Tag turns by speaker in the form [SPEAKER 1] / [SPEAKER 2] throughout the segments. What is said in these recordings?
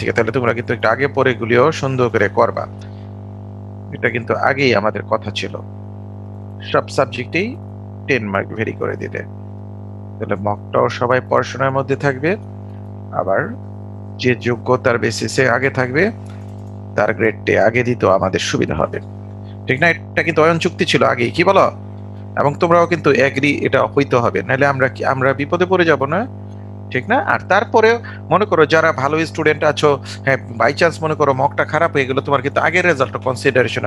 [SPEAKER 1] থেকে, তাহলে তোমরা কিন্তু একটু আগে পরে এগুলিও সুন্দর করে করবা। এটা কিন্তু আগেই আমাদের কথা ছিল, সব সাবজেক্টেই 10 মার্ক ভেরি করে দিতে। তাহলে মকটাও সবাই পড়াশোনার মধ্যে থাকবে, আবার যে যোগ্যতার বেসিসে আগে থাকবে তার গ্রেডটি আগে দিতেও আমাদের সুবিধা হবে, ঠিক না? এটা কিন্তু অয়ন চুক্তি ছিল আগেই, কি বলো? এবং তোমরাও কিন্তু এগ্রি, এটা হইতে হবে, নাহলে আমরা বিপদে পড়ে যাব না, ঠিক না? আর তারপরে মনে করো যারা ভালো স্টুডেন্ট আছো, হ্যাঁ, বাই চান্স মনে করো মকটা খারাপ হয়ে গেল, তোমার কিন্তু আগের রেজাল্ট কনসিডারেশন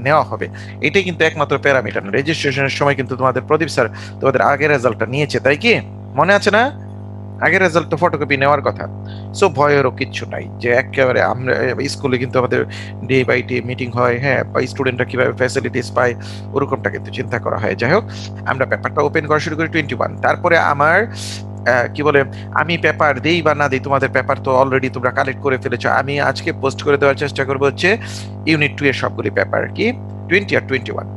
[SPEAKER 1] নেওয়া হবে। এটাই কিন্তু একমাত্র প্যারামিটার। রেজিস্ট্রেশনের সময় কিন্তু তোমাদের প্রদীপ স্যার তোমাদের আগের রেজাল্টটা নিয়েছে, তাই কি? মনে আছে না? আগের রেজাল্ট তো ফটোকপি নেওয়ার কথা। সো ভয়েরও কিচ্ছু নাই, যে একেবারে আমরা স্কুলে কিন্তু আমাদের ডে বাই ডে মিটিং হয়, হ্যাঁ, বা স্টুডেন্টরা কিভাবে ফ্যাসিলিটিস পায় ওরকমটা কিন্তু চিন্তা করা হয়। যাই হোক, আমরা পেপারটা ওপেন করা শুরু করি 21। তারপরে আমার কি বলে, আমি পেপার দেই বা না দিই, তোমাদের পেপার তো অলরেডি তোমরা কালেক্ট করে ফেলেছো, আমি আজকে পোস্ট করে দেওয়ার চেষ্টা করবো হচ্ছে ইউনিট 2 এর সবগুলি পেপার, কি 20 আর 21,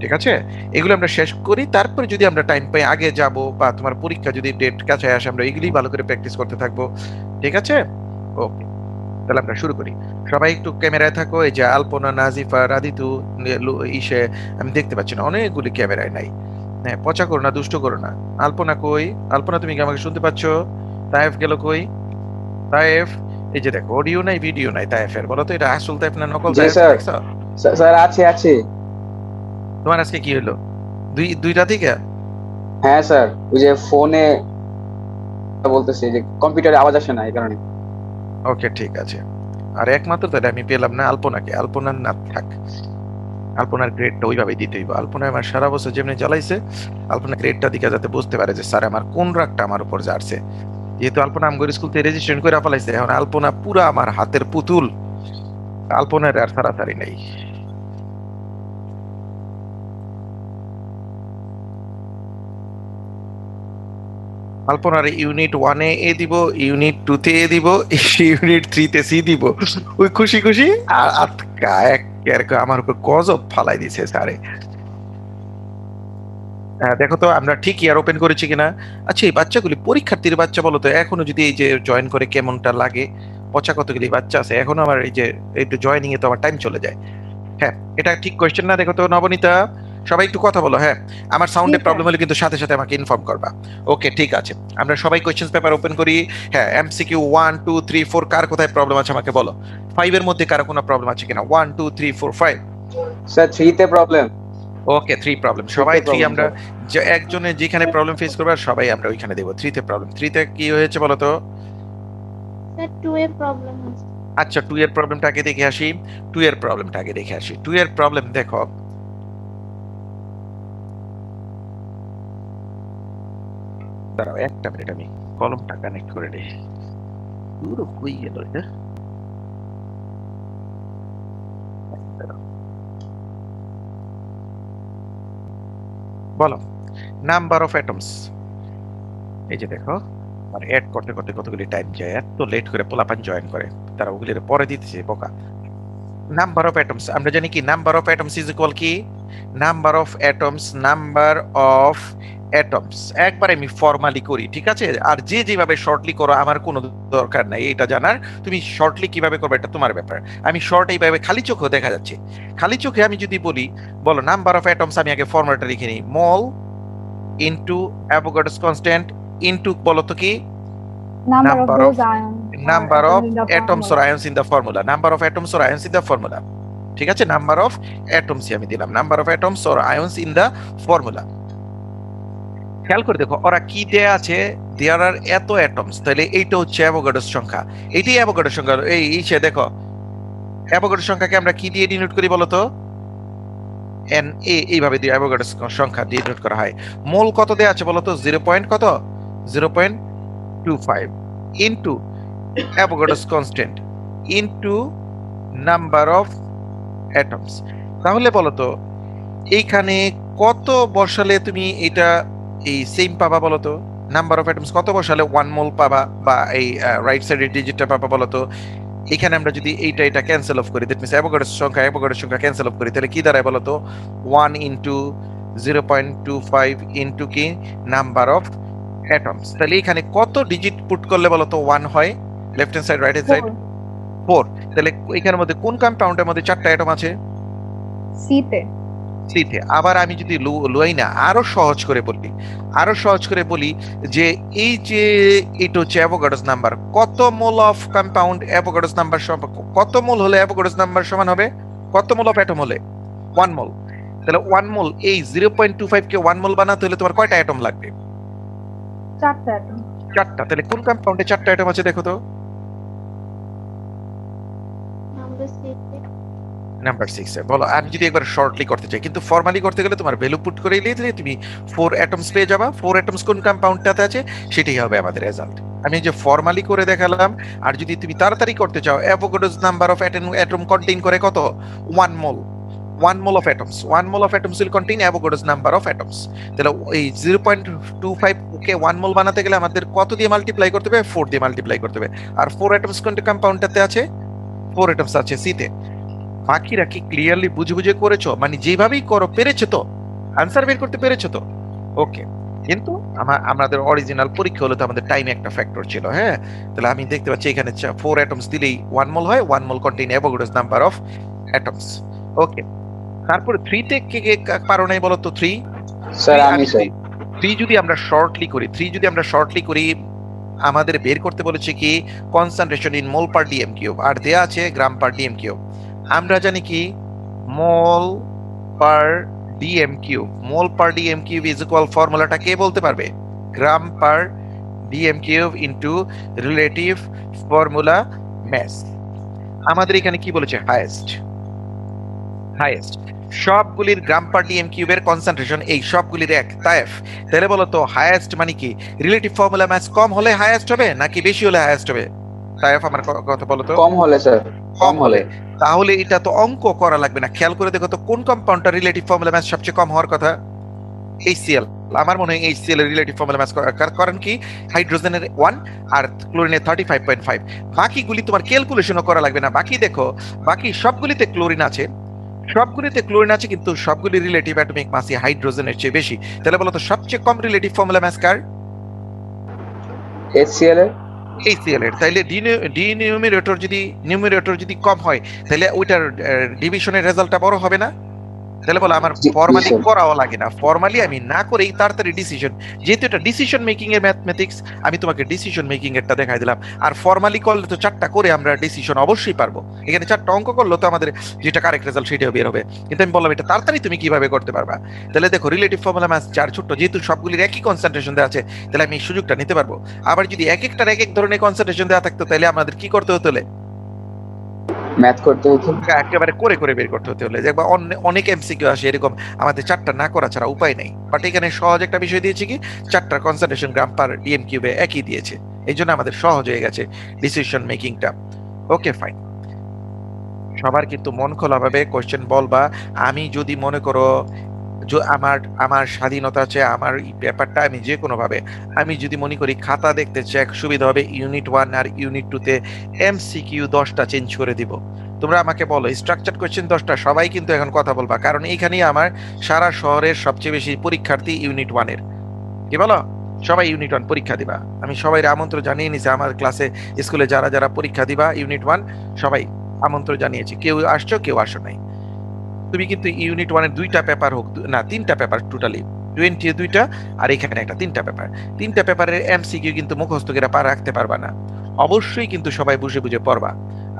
[SPEAKER 1] ঠিক আছে? এগুলো আমরা শেষ করি, তারপরে যদি আমরা টাইম পাই আগে যাব, বা তোমার পরীক্ষা যদি ডেট কাছে আসে আমরা এগুলি ভালো করে প্র্যাকটিস করতে থাকবো, ঠিক আছে? ওকে, তাহলে আমরা শুরু করি। সবাই একটু ক্যামেরায় থাকো। এই যে আলপনা, নাজিফা, রাদিতু, ইসে, আমি দেখতে পাচ্ছি না, অনেকগুলি ক্যামেরায় নাই। হ্যাঁ, পচা করো না, দুষ্ট করো না। আলপনা কই? আলপনা, তুমি কি আমাকে শুনতে পাচ্ছ? তায়েফ গেল কই? তায়েফ, এই যে দেখো, অডিও নাই ভিডিও নাই তায়েফের, বলো তো এটা আসল তায়েফ না নকল
[SPEAKER 2] জি
[SPEAKER 1] তায়েফ,
[SPEAKER 2] স্যার।
[SPEAKER 1] দেখছো?
[SPEAKER 2] স্যার আছে আছে।
[SPEAKER 1] তোমার আজকে কি হলো? দুইটা থেকে?
[SPEAKER 2] হ্যাঁ স্যার, ওই যে ফোনে বলতেছে যে কম্পিউটারে আওয়াজ আসে না এই কারণে।
[SPEAKER 1] ওকে, ঠিক আছে। আর একমাত্র তাহলে আমি পেলাম না আলপনাকে, আলপনার না থাক, আলপনার গ্রেডটা ওইভাবে দিতে হইব। আলপনা আমার সারা বছর যেমনি জ্বালাইছে, আলপনা গ্রেডটা দিকে যাতে বুঝতে পারে যে স্যার আমার কোন রাগটা আমার উপর যাচ্ছে। যেহেতু আলপনা আমগর স্কুল থেকে রেজিস্ট্রেশন করে ফেলাইছে, এখন আলপনা পুরা আমার হাতের পুতুল, আলপনার আর তাড়াতাড়ি নেই। আলপনার ইউনিট 1-এ এ দিব, ইউনিট 2-তে এ দিব, ইউনিট 3-তে সি দিব। ওই খুশি খুশি আর আটকা এক আমার উপর গজব ফালাই দিছে স্যারে। হ্যাঁ, দেখো তো আমরা ঠিক ইয়ার ওপেন করেছি কিনা। আচ্ছা, এই বাচ্চাগুলি পরীক্ষার্থীর বাচ্চা বলো তো, এখনো যদি এই যে জয়েন করে কেমনটা লাগে? পচা কতগুলি বাচ্চা আছে এখনো, আমার এই যে একটু জয়েনিং এ তো আমার টাইম চলে যায়। হ্যাঁ, এটা ঠিক কোয়েশ্চেন না? দেখো তো নবনীতা, সবাই একটু কথা বলো, হ্যাঁ। আমার
[SPEAKER 3] জি
[SPEAKER 1] সাউন্ডে
[SPEAKER 3] স্যার।
[SPEAKER 1] প্রবলেম হলে কিন্তু সাথে সাথে আমাকে ইনফর্ম করবা। ওকে, ঠিক আছে। আমরা সবাই কোয়েশ্চেন পেপার ওপেন করি। হ্যাঁ, এমসিকিউ 1 2 3 4, কার কোথায় প্রবলেম আছে আমাকে বলো। 5 এর মধ্যে কারো কোনো প্রবলেম আছে কিনা? 1 2 3 4 5।
[SPEAKER 2] স্যার থ্রিতে প্রবলেম।
[SPEAKER 1] ওকে, 3 প্রবলেম, সবাই
[SPEAKER 2] থ্রিতে
[SPEAKER 1] 3।
[SPEAKER 2] প্রবলেম
[SPEAKER 1] আমরা
[SPEAKER 2] স্যার।
[SPEAKER 1] যে একজনে যেখানে প্রবলেম ফেস করবে আর সবাই আমরা ওইখানে দেবো 3-তে প্রবলেম। 3-তে কি হয়েছে বলো তো?
[SPEAKER 3] স্যার 2 এর প্রবলেম আছে।
[SPEAKER 1] আচ্ছা, 2 এর প্রবলেমটা আগে দেখে আসি। 2 এর প্রবলেমটা আগে দেখে আসি। 2 এর প্রবলেম দেখো, দাঁড়াও একটা মিনিট, আমি কলমটা কানেক্ট করে নিই। পুরো কই গেল এটা? দাঁড়াও। বলো, নাম্বার অফ অ্যাটমস। এই যে দেখো, মানে অ্যাড করতে করতে কতগুলি টাইম যায়, এত লেট করে পোলাপান জয়েন করে, তারা ওগুলির পরে দিতেছে বোকা। নাম্বার অফ অ্যাটমস আমরা জানি কি, number of atoms is equal কি, number of atoms, number of atoms. একবার আমি ফর্মালি করি, ঠিক আছে? আর যে যেভাবে শর্টলি করো আমার কোনো দরকার নাই এটা জানার। তুমি শর্টলি কিভাবে করবে এটা তোমার ব্যাপার। আমি শর্ট এইভাবে খালি চোখেও দেখা যাচ্ছে। খালি চোখে আমি যদি বলি, বলো নাম্বার অফ অ্যাটমস, আমি আগে ফর্মুলাটা লিখে নিই, মল ইনটু অ্যাভোগাড্রোস কনস্ট্যান্ট ইনটু, বলো তো কি,
[SPEAKER 3] Number of
[SPEAKER 1] number of
[SPEAKER 3] those ions or
[SPEAKER 1] number
[SPEAKER 3] atoms
[SPEAKER 1] of
[SPEAKER 3] in the
[SPEAKER 1] atoms or
[SPEAKER 3] formula.
[SPEAKER 1] আয়ন্স in the formula, number of atoms or আয়ন্স in the formula. ঠিক আছে, নাম্বার অফ অ্যাটমস আমি দিলাম, number of atoms or আয়ন্স in the formula. খেয়াল করে দেখো ওরা কি দেয়া আছে, দেয়ার আর এত অ্যাটমস, তাহলে এইটা হচ্ছে অ্যাভোগাড্রোস সংখ্যা। এইটাই অ্যাভোগাড্রোস সংখ্যা। এই সে দেখো, অ্যাভোগাড্রোস সংখ্যাকে আমরা কি দিয়ে ডিনোট করি বলো তো? এন এ, এইভাবে দিয়ে অ্যাভোগাড্রোস সংখ্যা দিয়ে ডিনোট করা হয়। মোল কত দেয়া আছে বলো তো? 0 পয়েন্ট কত, 0.25 into Avogadro's constant into number of atoms. তাহলে বলো তো এইখানে কত বসালে তুমি এটা এই সেম পাবা বলো তো? নাম্বার অফ অ্যাটমস কত বসালে 1 মোল পাবা, বা এই রাইট সাইডের ডিজিটটা পাবা বলো তো? এখানে আমরা যদি এটা ক্যান্সেল অফ করি, দ্যাট মিন্স অ্যাভোগাড্রোর সংখ্যা ক্যান্সেল অফ করি, তাহলে কি দাঁড়ায় বলো তো? 1 ইনটু 0.25 ইনটু কি, নাম্বার অফ অ্যাটমস। তাহলে এখানে কত ডিজিট পুট করলে বলো তো 1 হয়? Left hand side, right hand side?
[SPEAKER 3] 4.
[SPEAKER 1] 4। তাহলে এখানের মধ্যে কোন কম্পাউন্ডের মধ্যে 4টা অ্যাটম আছে?
[SPEAKER 3] সিতে
[SPEAKER 1] সিতে। আবার আমি যদি লুই না, আরো সহজ করে বলি যে এই যে এটা হচ্ছে অ্যাভোগাড্রোস নাম্বার। কত mole of compound Avogadro's number কত মোল হলে অ্যাভোগাড্রোস নাম্বার সমান হবে? কত মোল অফ অ্যাটম হলে? 1 মোল। তাহলে 1 মোল, এই 0.25 কে 1 মোল বানাতে হলে তোমার কয়টা অ্যাটম লাগবে?
[SPEAKER 3] 4টা অ্যাটম।
[SPEAKER 1] 4টা। তাহলে কোন কম্পাউন্ডে 4টা অ্যাটম আছে দেখো তো?
[SPEAKER 3] নাম্বার 6
[SPEAKER 1] নাম্বার 6 এ। বলো, আমি যদি একবার শর্টলি করতে চাই, কিন্তু ফর্মালি করতে গেলে তোমার ভ্যালু পুট করে দিলে তুমি 4 অ্যাটমস পেয়ে যাবা। 4 অ্যাটমস কোন কম্পাউন্ডটাতে আছে সেটাই হবে আমাদের রেজাল্ট। আমি যে ফর্মালি করে দেখালাম, আর যদি তুমি তাড়াতাড়ি করতে চাও, Avogadro's number of atom contain করে কত? 1 মোল। 1 mole of atoms, 1 mole of atoms will contain Avogadro's number of atoms. তাহলে এই 0.25 কে 1 মোল বানাতে গেলে আমাদের কত দিয়ে মাল্টিপ্লাই করতে হবে? 4 দিয়ে মাল্টিপ্লাই করতে হবে। আর 4 অ্যাটমস কোন কম্পাউন্ডটাতে আছে? 4 অ্যাটমস আছে সিতে। বাকিরা কি ক্লিয়ারলি বুঝে বুঝে করেছো? মানে যেভাবেই করো পেরেছো তো? আনসার বের করতে পেরেছো তো? ওকে। কিন্তু আমাদের অরিজিনাল পরীক্ষা হলো তো আমাদের টাইম একটা ফ্যাক্টর ছিল, হ্যাঁ। তাহলে আমি দেখতে পাচ্ছি এখানে 4 অ্যাটমস দিলেই 1 মোল হয়। 1 মোল contain Avogadro's number of atoms. ওকে। তারপরে 3 তে কে কে পারো নাই বলো তো? 3
[SPEAKER 2] স্যার আমি স্যার
[SPEAKER 1] 3 যদি আমরা শর্টলি করি, আমাদের বের করতে বলেছে কি concentration in mole per dm cube, আর দেয়া আছে গ্রাম পার ডিএম কিউব। আমরা জানি কি mole per dm cube, is equal, ফর্মুলাটা কে বলতে পারবে? Gram per dm cube into relative formula mass. আমাদের এখানে কি বলেছে? হাইয়েস্ট সবগুলির গ্রাম পার ডিএম কিউবের কনসেন্ট্রেশন এই সবগুলির এক, তাই তাহলে বলো তো হাইয়েস্ট মানে কি? রিলেটিভ ফর্মুলা ম্যাচ কম হলে হাইয়েস্ট হবে নাকি বেশি হলে হাইয়েস্ট হবে? তাই আমার কথা বলো তো।
[SPEAKER 2] কম হলে স্যার,
[SPEAKER 1] কম হলে। তাহলে এটা তো অঙ্ক করা লাগবে না, খেয়াল করে দেখো তো কোন কম্পাউন্ডটা রিলেটিভ ফর্মুলা ম্যাচ সবচেয়ে কম হওয়ার কথা? HCl। আমার মনে হয় HCl এর রিলেটিভ ফর্মুলা ম্যাচ কারণ কি হাইড্রোজেনের 1 আর ক্লোরিনের 35.5। বাকিগুলি তোমার ক্যালকুলেশনও করা লাগবে না। বাকি সবগুলিতে ক্লোরিন আছে, কিন্তু সবগুলি রিলেটিভ অ্যাটমিক মাস হাইড্রোজেনের চেয়ে বেশি। তাহলে বলো তো সবচেয়ে কম রিলেটিভ ফর্মুলা ম্যাস কার?
[SPEAKER 2] HCl এর।
[SPEAKER 1] HCl এর। তাইলে নিউমেরেটর যদি কম হয়, তাহলে ওইটার ডিভিশনের রেজাল্টটা বড় হবে না? তাহলে বলো আমার
[SPEAKER 2] জি
[SPEAKER 1] ফর্মালি
[SPEAKER 2] স্যার।
[SPEAKER 1] করাও লাগে না, ফর্মালি আমি না করেই তাড়াতাড়ি ডিসিশন, যেহেতু এটা ডিসিশন মেকিং এর ম্যাথমেটিক্স, আমি তোমাকে ডিসিশন মেকিং এরটা দেখাই দিলাম। আর ফর্মালি করলে তো 4টা করে আমরা ডিসিশন অবশ্যই পারবো। এখানে 4টা অঙ্ক করলে তো আমাদের যেটা কারেক্ট রেজাল্ট সেটাও বের হবে। কিন্তু আমি বললাম এটা তাড়াতাড়ি তুমি কিভাবে করতে পারবা। তাহলে দেখো রিলেটিভ ফর্মুলা ম্যাথ 4 ছোট্ট, যেহেতু সবগুলির একই কনসেন্ট্রেশন দেওয়া আছে, তাহলে আমি এই সুযোগটা নিতে পারবো। আবার যদি এক একটার এক এক ধরনের কনসেন্ট্রেশন দেওয়া থাকতো, তাহলে আমাদের কি করতে হতো?
[SPEAKER 2] ম্যাথ করতে হতো।
[SPEAKER 1] একেবারে করে করে বের করতে হতে হলে দেখবা অনেক এমসিকিউ আসে এরকম, আমাদের 4টা না করা ছাড়া উপায় নেই। বাট এখানে সহজ একটা বিষয় দিয়েছি কি 4টার কনসেন্ট্রেশন গ্রাম পার ডিএম কিউবে একই দিয়েছে, এই জন্য আমাদের সহজ হয়ে গেছে ডিসিশন মেকিংটা। Okay fine. সবার কিন্তু মন খোলা ভাবে কোশ্চেন বলবা। আমি যদি মনে করো আমার আমার স্বাধীনতা আছে, আমার এই ব্যাপারটা আমি যে কোনো ভাবে, আমি যদি মনে করি খাতা দেখতে চাই সুবিধা হবে, ইউনিট 1 আর ইউনিট 2 তে এমসিকিউ 10টা চেঞ্জ করে দিব। তোমরা আমাকে বলো স্ট্রাকচার কোশ্চেন 10টা, সবাই কিন্তু এখন কথা বলবা, কারণ এইখানেই আমার সারা শহরের সবচেয়ে বেশি পরীক্ষার্থী ইউনিট 1 এর। কি বলো? সবাই ইউনিট 1 পরীক্ষা দিবা। আমি সবাই আমন্ত্রণ জানিয়ে নিছি, আমার ক্লাসে স্কুলে যারা যারা পরীক্ষা দিবা ইউনিট 1, সবাই আমন্ত্রণ জানিয়েছি। কেউ আসছো কেউ আসো নাই। তুমি কিন্তু ইউনিট 1 এর 2টা পেপার হোক না 3টা পেপার, টোটালি 20 এ 2টা আর এখানে একটা 3টা পেপার, 3টা পেপারের এমসিকিউ কিন্তু মুখস্থ করে রাখতে পারবা না। অবশ্যই কিন্তু সবাই বুঝে বুঝে পড়বা।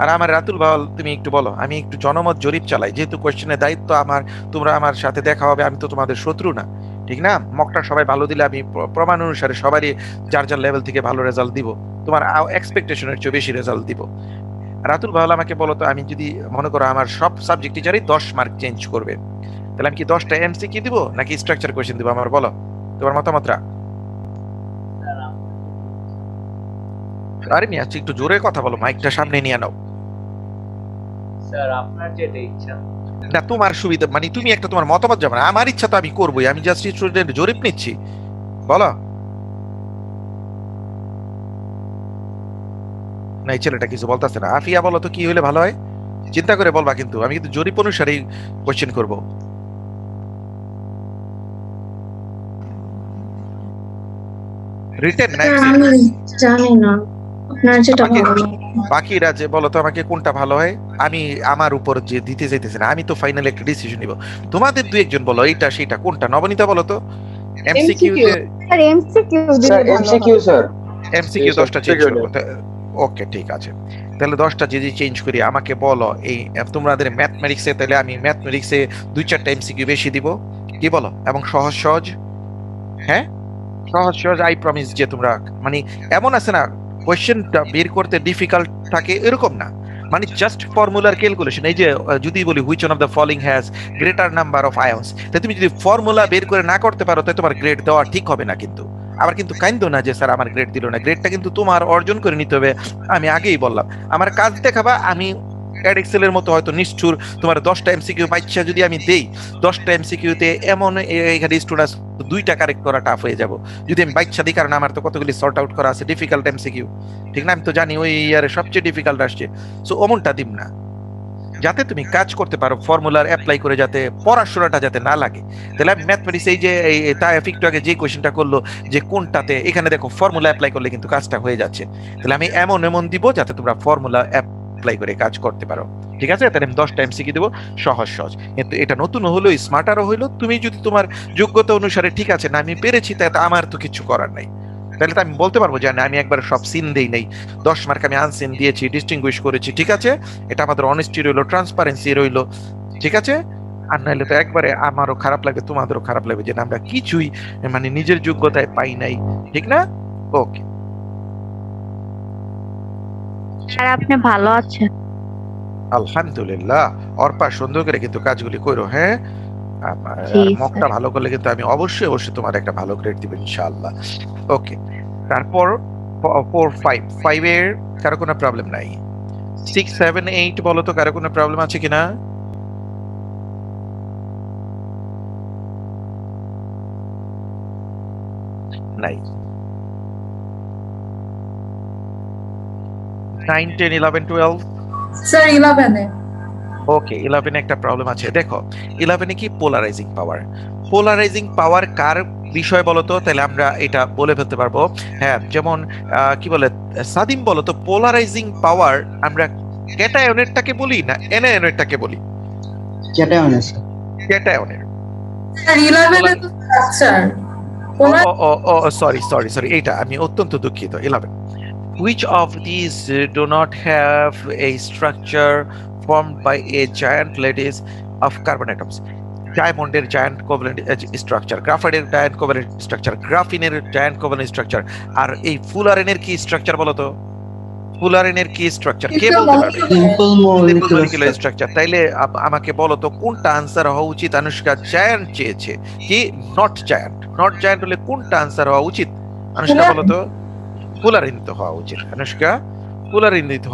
[SPEAKER 1] আর আমার রাতুল ভাই, তুমি একটু বলো, আমি একটু জনমত জরিপ চালাই, যেহেতু কোশ্চেনের দায়িত্ব আমার, তোমরা আমার সাথে দেখা হবে, আমি তো তোমাদের শত্রু না, ঠিক না? মকটা সবাই ভালো দিলে আমি প্রমাণ অনুসারে সবারই যার যার লেভেল থেকে ভালো রেজাল্ট দিব, তোমার এক্সপেকটেশনের চেয়ে বেশি রেজাল্ট দিব। রাতুল ভাই আমাকে বলো তো, আমি যদি মনে করো আমার সব সাবজেক্ট টিচারই 10 মার্ক চেঞ্জ করবে, তাহলে আমি কি 10টা এমসিকিউ দিব নাকি স্ট্রাকচার কোশ্চেন দিব? আমার বলো তোমার মতামতটা। আরে মিয়া একটু জোরে কথা বলো, মাইকটা সামনে নিয়ে নাও।
[SPEAKER 4] স্যার আপনার যেটা ইচ্ছা।
[SPEAKER 1] না তোমার সুবিধা, মানে তুমি একটা তোমার মতামত যাবে না, আমার ইচ্ছা তো আমি করবোই, আমি জাস্ট স্টুডেন্ট জরিপ নিচ্ছি। বলো। না এই ছেলেটা কিছু বলতেছে না। আফিয়া বলো তো কি হলে ভালো হয়, চিন্তা করে বলবা, কিন্তু আমি কিন্তু জরিপ অনুসারেই কোশ্চেন করবো। রিটেন না
[SPEAKER 5] আমি জানি না, আপনার যেটা
[SPEAKER 1] আমাকে
[SPEAKER 5] ভালো লাগে।
[SPEAKER 1] বাকিরা যে বলো তো আমাকে কোনটা ভালো হয়, আমি আমার উপর যে দিতে চাইতেছি না, আমি তো ফাইনালি একটা ডিসিশন নিব। তোমাদের দুই একজন বলো এইটা সেটা কোনটা। নবনীতা বলো তো এমসিকিউ
[SPEAKER 2] MCQ
[SPEAKER 1] তে।
[SPEAKER 3] স্যার এমসিকিউ
[SPEAKER 2] স্যার
[SPEAKER 3] দিলে ভালো
[SPEAKER 2] MCQ
[SPEAKER 3] হবে।
[SPEAKER 2] স্যার
[SPEAKER 1] এমসিকিউ
[SPEAKER 2] স্যার
[SPEAKER 1] 10টা চেঞ্জ করবো। ওকে ঠিক আছে, তাহলে 10টা যদি চেঞ্জ করি আমাকে বলো এই তোমাদের ম্যাথমেটিক্সে, তাহলে আমি ম্যাথমেটিক্সে 2-4টা এমসিকিউ বেশি দিব, কি বলো? এবং সহজ সহজ, হ্যাঁ সহজ সহজ, আই প্রমিস যে তোমরা মানে এমন আছে না কোয়েশ্চেনটা বের করতে ডিফিকাল্ট থাকে এরকম না, মানে জাস্ট ফর্মুলার ক্যালকুলেশন। এই যে যদি বলি which one of the following has greater number of আয়ন্স, তাই তুমি যদি ফর্মুলা বের করে না করতে পারো তাই তোমার গ্রেড দেওয়া ঠিক হবে না। কিন্তু আবার কিন্তু কাইন্দো না যে স্যার আমার গ্রেড দিল না, গ্রেডটা কিন্তু তোমার অর্জন করে নিতে হবে। আমি আগেই বললাম আমার কাজ দেখাবা, আমি অ্যাড এক্সেলের মতো হয়তো নিষ্ঠুর তোমার 10টা এমসিকিউ পাইছা যদি আমি দেই, 10টা এমসিকিউতে এমন এখানে স্টুডেন্ট 2টা কারেক্ট করা টাফ হয়ে যাব যদি আমি বাইচ্ছা দিই, কারণ আমার তো কতগুলি সর্ট আউট করা আছে ডিফিকাল্ট এমসিকিউ, ঠিক না? আমি তো জানি ওই ইয়ারে সবচেয়ে ডিফিকাল্ট আসছে, সো অমনটা দিম না। যাতে তুমি কাজ করতে পারো ফর্মুলার অ্যাপ্লাই করে, যাতে পড়াশোনাটা যাতে না লাগে। তাহলে আমি ম্যাথমেটিক্স এই যে তাই একটু আগে যে কোয়েশ্চেনটা করলো যে কোনটাতে, এখানে দেখো ফর্মুলা অ্যাপ্লাই করলে কিন্তু কাজটা হয়ে যাচ্ছে। তাহলে আমি এমন এমন দিব যাতে তোমরা ফর্মুলা অ্যাপ্লাই করে কাজ করতে পারো, ঠিক আছে? তাহলে আমি 10টা এমসিকিউ দেবো সহজ সহজ, কিন্তু এটা নতুন হলো স্মার্টারও হইলো। তুমি যদি তোমার যোগ্যতা অনুসারে ঠিক আছে না আমি পেরেছি, তাতে আমার তো কিছু করার নাই। তাহলে তো আমি বলতে পারবো যে না আমি একবার সব সিন দেই নাই, 10 মার্ক আমি আনসিন দিয়েছি, ডিস্টিংগুইশ করেছি, ঠিক আছে? এটা আমাদের অনেস্টি রইলো, ট্রান্সপারেন্সি রইলো, ঠিক আছে? আর নাহলে তো একবারে আমারও খারাপ লাগবে, তোমাদেরও খারাপ লাগবে যে না আমরা কিছুই মানে নিজের যোগ্যতায় পাই নাই, ঠিক না? ওকে,
[SPEAKER 5] স্যার আপনি ভালো আছেন?
[SPEAKER 1] আলহামদুলিল্লাহ। অর্পা সুন্দর করে কিন্তু কাজগুলি করো, হ্যাঁ?
[SPEAKER 5] জি
[SPEAKER 1] আর
[SPEAKER 5] স্যার।
[SPEAKER 1] মকটা ভালো করলে কিন্তু আমি অবশ্যই অবশ্যই তোমার একটা ভালো গ্রেড দিব ইনশাআল্লাহ। ওকে, তারপর 4 5 এর কারো কোনো প্রবলেম নাই? 6 7 8 বলো তো কারো কোনো প্রবলেম আছে কিনা? নাই। 9 10 11 12?
[SPEAKER 6] স্যার 11 এ।
[SPEAKER 1] ওকে, 11 একটা প্রবলেম আছে। দেখো 11 কি পোলারাইজিং পাওয়ার। পোলারাইজিং পাওয়ার কার বিষয় বলো তো, তাহলে আমরা এটা বলে ফেলতে পারবো। হ্যাঁ, যেমন কি বলে সাদিম বলো তো, পোলারাইজিং পাওয়ার আমরা ক্যাটায়নেরটাকে বলি না অ্যানায়নেরটাকে বলি?
[SPEAKER 2] ক্যাটায়নের স্যার
[SPEAKER 1] ক্যাটায়নের।
[SPEAKER 6] স্যার 11 এ তো স্ট্রাকচার
[SPEAKER 1] ও
[SPEAKER 6] পোলার।
[SPEAKER 1] ও ও ও সরি সরি সরি, এটা আমি অত্যন্ত দুঃখিত। 11, which of these do not have a structure formed by a giant lattice of carbon atoms? ডায়মন্ডের জায়ান্ট কোভ্যালেন্ট স্ট্রাকচার, গ্রাফাইটের জায়ান্ট কোভ্যালেন্ট স্ট্রাকচার, গ্রাফিনের জায়ান্ট কোভ্যালেন্ট স্ট্রাকচার, আর এই ফুলারেনের কি স্ট্রাকচার বলো তো? ফুলারেনের কি স্ট্রাকচার কে বলতে পারবে?
[SPEAKER 2] Simple
[SPEAKER 1] simple molecular structure. তাইলে আমাকে বলো তো কোনটা আনসার হওয়া উচিত? আনুষ্কা জায়ান্ট চেয়েছে, কি নট জায়ান্ট? নট জায়ান্ট হলে কোনটা আনসার হওয়া উচিত? আনুষ্কা বলো তো। পোলারিনিত হওয়া উচিত আনুষ্কা, পোলারিনিত।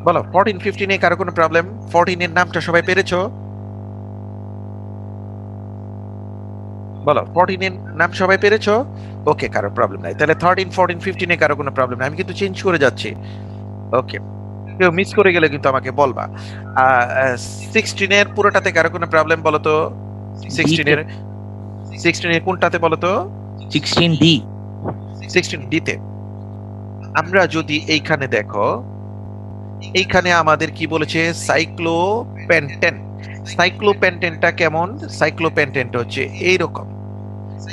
[SPEAKER 1] বলো 14 15 এ কারো কোনো প্রবলেম? 14 এর নামটা সবাই পেরেছো? বলো 14 এর নাম সবাই পেরেছো? ওকে, কারো প্রবলেম নাই। তাহলে 13 14 15 এ কারো কোনো প্রবলেম নাই, আমি কিন্তু চেঞ্জ করে যাচ্ছি। ওকে, কেউ মিস করে গেলে কিন্তু আমাকে বলবা। 16 এর পুরোটাতে কারো কোনো প্রবলেম বলো তো? 16 এর কোনটাতে বলো তো?
[SPEAKER 7] 16D
[SPEAKER 1] 16 ডিতে। আমরা যদি এইখানে দেখো, এইখানে আমাদের কি বলেছে? সাইক্লোপেন্টেন। সাইক্লোপেন্টেনটা কেমন? সাইক্লোপেন্টেনটা হচ্ছে এইরকম,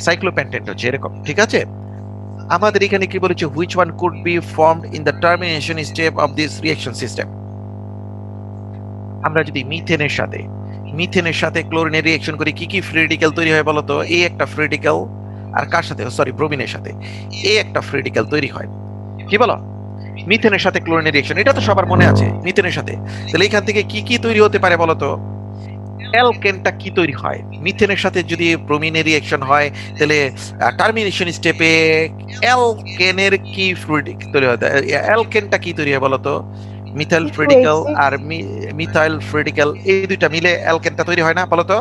[SPEAKER 1] সাইক্লোপেন্টেন হচ্ছে এরকম, ঠিক আছে? আমাদের এখানে কি বলেছে? Which one could be formed in the termination step of this reaction system. আমরা যদি মিথেনের সাথে ক্লোরিনের রিঅ্যাকশন করি, কি কি ফ্রি রেডিক্যাল তৈরি হয় বলো তো? এই একটা ফ্রি রেডিক্যাল, আর কার সাথে? সরি, ব্রোমিনের সাথে এই একটা ফ্রি রেডিক্যাল তৈরি হয়। কি বলো? মিথেনের সাথে ক্লোরিনের রিঅ্যাকশন, এটা তো সবার মনে আছে, মিথেনের সাথে। তাহলে এখান থেকে কি কি তৈরি হতে পারে বলো তো? অ্যালকেনটা কি তৈরি হয়? মিথেনের সাথে যদি ব্রোমিনের রিঅ্যাকশন হয়, তাহলে টার্মিনেশন স্টেপে অ্যালকেনের কি ফ্লুইড তৈরি হয়? অ্যালকেনটা কি তৈরি হয় বলো তো? মিথাইল ফ্রেডিক্যাল আর মিথাইল ফ্রেডিক্যাল, এই দুইটা মিলে অ্যালকেনটা তৈরি হয় না বলো তো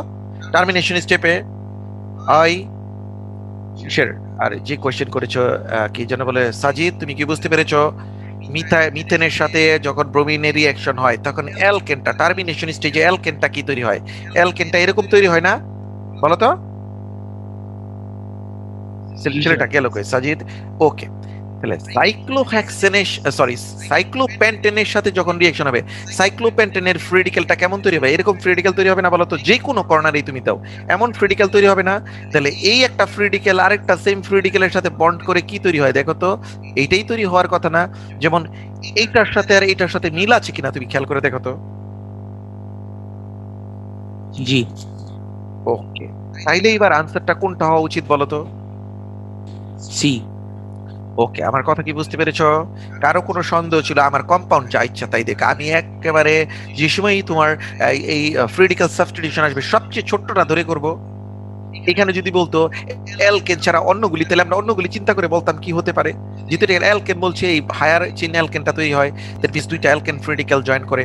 [SPEAKER 1] টার্মিনেশন স্টেপে? হয় কিসের? আর যে কোশ্চেন করেছো কি যেন বলে, সাজিদ, তুমি কি বুঝতে পেরেছো? মিথেনের সাথে যখন ব্রোমিনের রিঅ্যাকশন হয়, তখন অ্যালকেনটা টার্মিনেশন স্টেজে অ্যালকেনটা কি তৈরি হয়? অ্যালকেনটা এরকম তৈরি হয় না বলো তো? ছেলেটা গেল কই সাজিদ? ওকে, তাহলে সাইক্লোপেন্টেনের সাথে যখন রিঅ্যাকশন হবে, সাইক্লোপেন্টেনের ফ্রি রেডিক্যালটা কেমন তৈরি হবে? এরকম ফ্রি রেডিক্যাল তৈরি হবে না বলো তো? যে কোনো কর্নারেই তুমি দাও, এমন ফ্রি রেডিক্যাল তৈরি হবে না? তাহলে এই একটা ফ্রি রেডিক্যাল আরেকটা সেম ফ্রি রেডিক্যালের সাথে বন্ড করে কি তৈরি হয় দেখো তো? এইটাই তৈরি হওয়ার কথা না? যেমন এইটার সাথে আর এইটার সাথে মিল আছে কিনা তুমি খেয়াল করে দেখো তো।
[SPEAKER 7] জি
[SPEAKER 1] ওকে, তাইলে এবার আনসারটা কোনটা হওয়া উচিত বলো তো?
[SPEAKER 7] সি
[SPEAKER 1] ওকে, আমার কথা কি বুঝতে পেরেছো? কারো কোনো সন্দেহ ছিল? আমার কম্পাউন্ড যা ইচ্ছা তাই দেখ, আমি একেবারে যে সময়ই তোমার এই ফ্রি রেডিক্যাল সাবস্টিটিউশন আসবে, সবচেয়ে ছোট্টটা ধরে করব। এখানে যদি বলতো অ্যালকেন ছাড়া অন্যগুলি, তাহলে আমরা অন্যগুলি চিন্তা করে বলতাম কি হতে পারে। যেহেতু এটা অ্যালকেন বলছে, এই হায়ার চেইন অ্যালকেনটা তৈরি হয়, দ্যাট মিন্স দুইটা অ্যালকেন ফ্রি রেডিক্যাল জয়েন করে।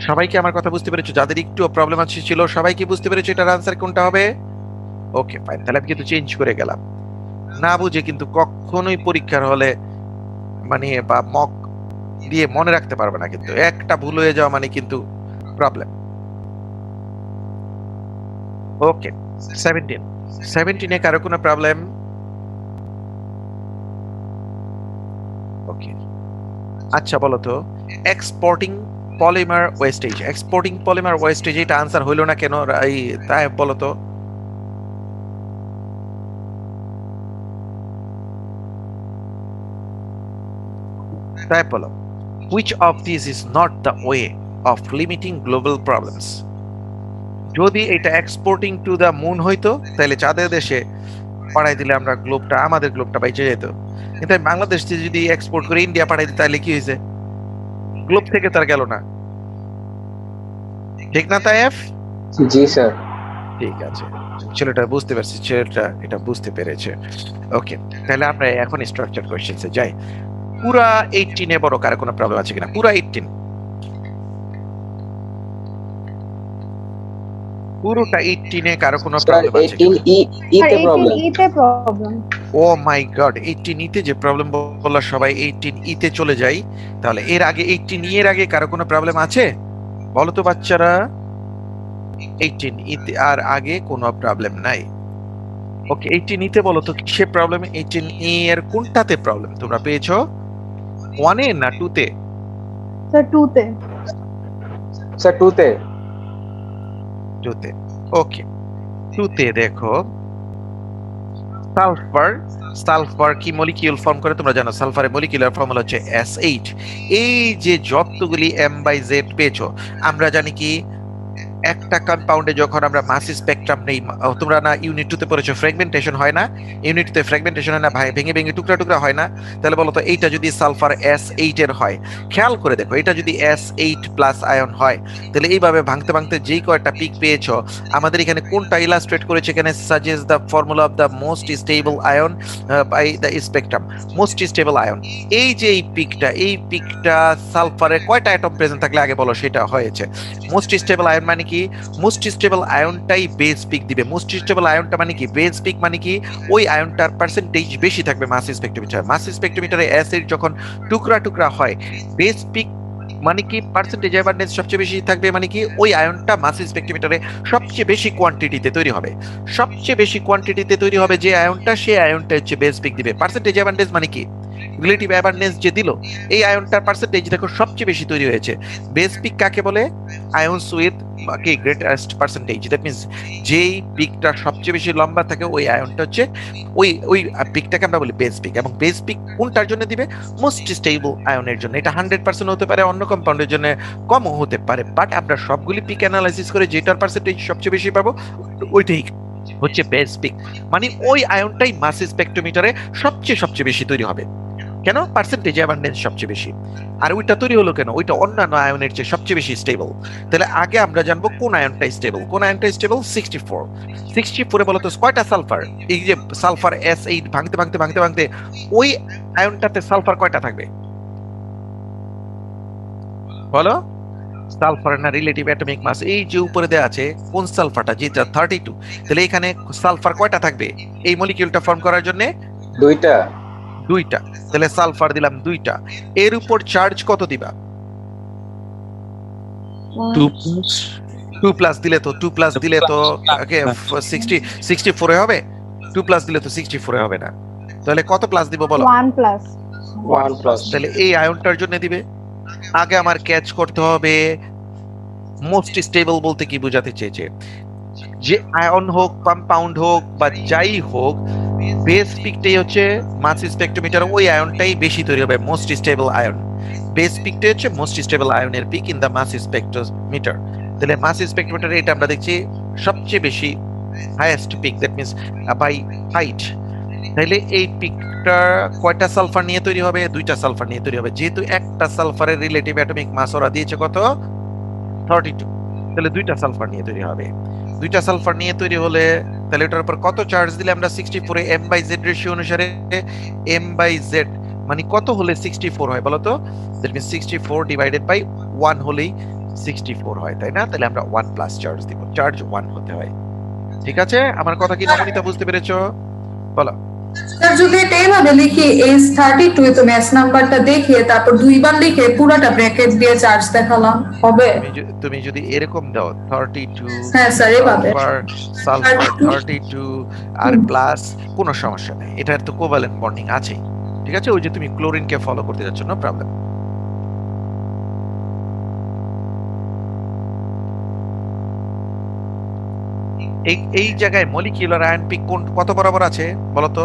[SPEAKER 1] সবাইকে আমার কথা বুঝতে পেরেছো? যাদের একটু প্রবলেম আছে ছিল, সবাইকে বুঝতে পেরেছো এটার আনসার কোনটা হবে? ওকে ফাইন, তাহলে আমি কিন্তু চেঞ্জ করে গেলাম। না বুঝে কিন্তু কখনোই পরীক্ষার হলে মানে বা মক দিয়ে মনে রাখতে পারবে না, কিন্তু একটা ভুল হয়ে যাওয়া মানে কিন্তু প্রবলেম। ওকে, 17 এ কারো কোনো প্রবলেম? ওকে, আচ্ছা বলো তো, এক্সপোর্টিং পলিমার ওয়েস্টেজ, এটা আনসার হইলো না কেন? এই তাই বলো তো। তাই বলো, which of these is not the way of limiting global problems? যদি এটা এক্সপোর্টিং টু দ্য মুন হইতো, তাহলে চাঁদের দেশে পাঠাই দিলে আমরা গ্লোবটা, আমাদের গ্লোবটা বাইচে যেত। কিন্তু আমি বাংলাদেশ থেকে যদি এক্সপোর্ট করে ইন্ডিয়া পাঠাই দিই, তাহলে কি হয়েছে? গ্লোব থেকে তার গেল না, ঠিক না তাইফ?
[SPEAKER 2] জি স্যার।
[SPEAKER 1] ঠিক আছে, ছেলেটা বুঝতে পারছি, ছেলেটা এটা বুঝতে পেরেছে। ওকে, তাহলে আমরা এখন স্ট্রাকচার কোশ্চেন্সে যাই। পুরা 18 এ বড় কারো কোনো প্রবলেম আছে কিনা? পুরা 18, পুরোটা 18 এ কারো কোনো
[SPEAKER 2] স্যার
[SPEAKER 1] প্রবলেম আছে
[SPEAKER 2] 18
[SPEAKER 1] কিনা?
[SPEAKER 2] তে প্রবলেম।
[SPEAKER 3] ইতে প্রবলেম।
[SPEAKER 1] ও মাই গড, 18 ইতে যে প্রবলেম বললা, সবাই 18 ইতে চলে যাই। তাহলে এর আগে 18 এর আগে কারো কোনো প্রবলেম আছে বলো তো বাচ্চারা? 18 ইতে আর আগে কোনো প্রবলেম নাই। ওকে, 18 ইতে বলো তো কিসে প্রবলেম? 18 ই এর কোনটাতে প্রবলেম তোমরা পেয়েছো? 1 এ না 2 তে?
[SPEAKER 3] স্যার 2 তে।
[SPEAKER 2] স্যার 2 তে।
[SPEAKER 1] 2 তে। ওকে, 2 তে দেখো, সালফার কি মলিকিউল ফর্ম করে তোমরা জানো? সালফারের মলিকিউলার ফর্মুলা হচ্ছে SH। এই যে যতগুলি M/Z পেয়েছো, আমরা জানি কি একটা কম্পাউন্ডে যখন আমরা মাস স্পেকট্রাম নেই, তোমরা না ইউনিট 2 তে পড়েছো ফ্র্যাগমেন্টেশন হয় না? ইউনিট 2 তে ফ্র্যাগমেন্টেশন হয় না, ভেঙে ভেঙে টুকরা টুকরা হয় না? তাহলে বলো তো, এইটা যদি সালফার S8 এর হয়, খেয়াল করে দেখো, এটা যদি S8 প্লাস আয়ন হয়, তাহলে এইভাবে ভাঙতে ভাঙতে যেই কয়টা পিক পেয়েছো, আমাদের এখানে কোনটা ইলাস্ট্রেট করেছে? এখানে suggest the formula of the most stable ion by the spectrum, most stable ion. এই যে এই পিকটা সালফারে কয়টা অ্যাটম প্রেজেন্ট থাকলে আগে বলো সেটা হয়েছে মোস্ট স্টেবল আয়ন? মানে কি কি মোস্ট স্টেবল আয়নটাই বেস পিক দিবে। মোস্ট স্টেবল আয়নটা মানে কি, বেস পিক মানে কি ওই আয়নটার পার্সেন্টেজ বেশি থাকবে মাস স্পেক্ট্রোমিটার। মাস স্পেক্ট্রোমিটারে অ্যাসিড যখন টুকরা টুকরা হয়, বেস পিক মানে কি পার্সেন্টেজ অ্যাবান্ডেন্স সবচেয়ে বেশি থাকবে, মানে কি ওই আয়নটা মাস স্পেক্ট্রোমিটারে সবচেয়ে বেশি কোয়ান্টিটিতে তৈরি হবে। সবচেয়ে বেশি কোয়ান্টিটিতে তৈরি হবে যে আয়নটা, সেই আয়নটা হচ্ছে বেস পিক দিবে। পার্সেন্টেজ অ্যাবান্ডেন্স মানে কি, রিলেটিভ অ্যাবান্ডেন্স যে দিল, এই আয়নটার পার্সেন্টেজ দেখো সবচেয়ে বেশি তৈরি হয়েছে। বেস পিক কাকে বলে? আয়নস উইথ কি গ্রেটেস্ট পার্সেন্টেজ। দ্যাট মিন্স যেই পিকটা সবচেয়ে বেশি লম্বা থাকে ওই আয়নটা হচ্ছে ওই ওই পিকটাকে আমরা বলি বেস পিক। এবং বেস পিক কোনটার জন্য দিবে? মোস্ট স্টেবল আয়নের জন্য। এটা 100% হতে পারে, অন্য কম্পাউন্ডের জন্য কমও হতে পারে, বাট আমরা সবগুলি পিক অ্যানালাইসিস করে যেটার পার্সেন্টেজ সবচেয়ে বেশি পাবো ওইটাই হচ্ছে বেস পিক। মানে ওই আয়নটাই মাস স্পেক্ট্রোমিটারে সবচেয়ে বেশি তৈরি হবে। কেন? পার্সেন্টেজ অ্যাবান্ডেন্স সবচেয়ে বেশি। আর ওইটা তৈরি হলো কেন? ওইটা অন্যান্য আয়নের চেয়ে সবচেয়ে বেশি স্টেবল। তাহলে আগে আমরা জানবো কোন আয়নটা স্টেবল। কোন আয়নটা স্টেবল? 64। 64 বলতো কয়টা সালফার? এই যে সালফার S8 ভাঙতে ভাঙতে ভাঙতে ভাঙতে ওই আয়নটাতে সালফার কয়টা থাকবে বলো? সালফার না রিলেটিভ অ্যাটমিক মাস এই যে উপরে দেওয়া আছে, কোন সালফারটা? যেটা 32। তাহলে এখানে সালফার কয়টা থাকবে এই মলিকিউলটা ফর্ম করার জন্য?
[SPEAKER 2] দুইটা।
[SPEAKER 1] দুইটা। তাহলে সালফার দিলাম দুইটা। এর উপর চার্জ কত দিবা?
[SPEAKER 7] 2 plus
[SPEAKER 1] 2 প্লাস দিলে তো 2 প্লাস দিলে তো 64 হবে। 2 প্লাস দিলে তো 64 হবে না। তাহলে কত প্লাস দিব বলো?
[SPEAKER 3] 1 প্লাস।
[SPEAKER 2] 1 প্লাস।
[SPEAKER 1] তাহলে এই আয়নটার জন্য দিবে। আগে আমার ক্যাচ করতে হবে মোস্ট স্টেবল বলতে কি বোঝাতে চেয়েছে। যে আয়ন হোক, কম্পাউন্ড হোক বা যাই হোক, বেস পিকটাই হচ্ছে মাস স্পেক্ট্রোমিটার ওই আয়নটাই বেশি তৈরি হবে, মোস্ট স্টেবল আয়ন। বেস পিকটাই হচ্ছে মোস্ট স্টেবল আয়নের peak in the mass spectrometer. তাহলে মাস স্পেক্ট্রোমিটার এটা আমরা দেখছি সবচেয়ে বেশি highest peak, that means by height. তাহলে এই পিকটা কয়টা সালফার নিয়ে তৈরি হবে? দুইটা সালফার নিয়ে তৈরি হবে। যেহেতু একটা সালফারের রিলেটিভ অ্যাটমিক মাস ওরা দিয়েছে কত? 32। তাহলে দুইটা সালফার নিয়ে তৈরি হবে। দুইটা সালফার নিয়ে তৈরি হলে তাহলে এটার উপর কত চার্জ দিলে আমরা 64 এ m/z রেশিও অনুসারে m/z মানে কত হলে 64 হয় বলো তো? দ্যাট মিন্স 64 ডিভাইডেড বাই 1 হলেই 64 হয়, তাই না? তাহলে আমরা 1 প্লাস চার্জ দিব। চার্জ 1 হতে হয়। ঠিক আছে? আমার কথা কি নমনীতা বুঝতে পেরেছো? বলো।
[SPEAKER 6] স্যার যদি এটা এইভাবে লিখি S32 তুমি S নাম্বারটা দেখিয়ে তারপর দুইবার লিখে পুরোটা ব্র্যাকেট দিয়ে চার্জ দেখালাম হবে?
[SPEAKER 1] তুমি যদি এরকম দাও 32
[SPEAKER 6] হ্যাঁ স্যার এভাবে।
[SPEAKER 1] সালফার 32 আর প্লাস, কোনো সমস্যা নেই, এটার তো কোভালেন্ট বন্ডিং আছে। ঠিক আছে? ওই যে তুমি ক্লোরিনকে ফলো করতে যাচ্ছ, নো প্রবলেম। এই জায়গায় মলিকিউলার আয়ন পিক কত বরাবর আছে বলতো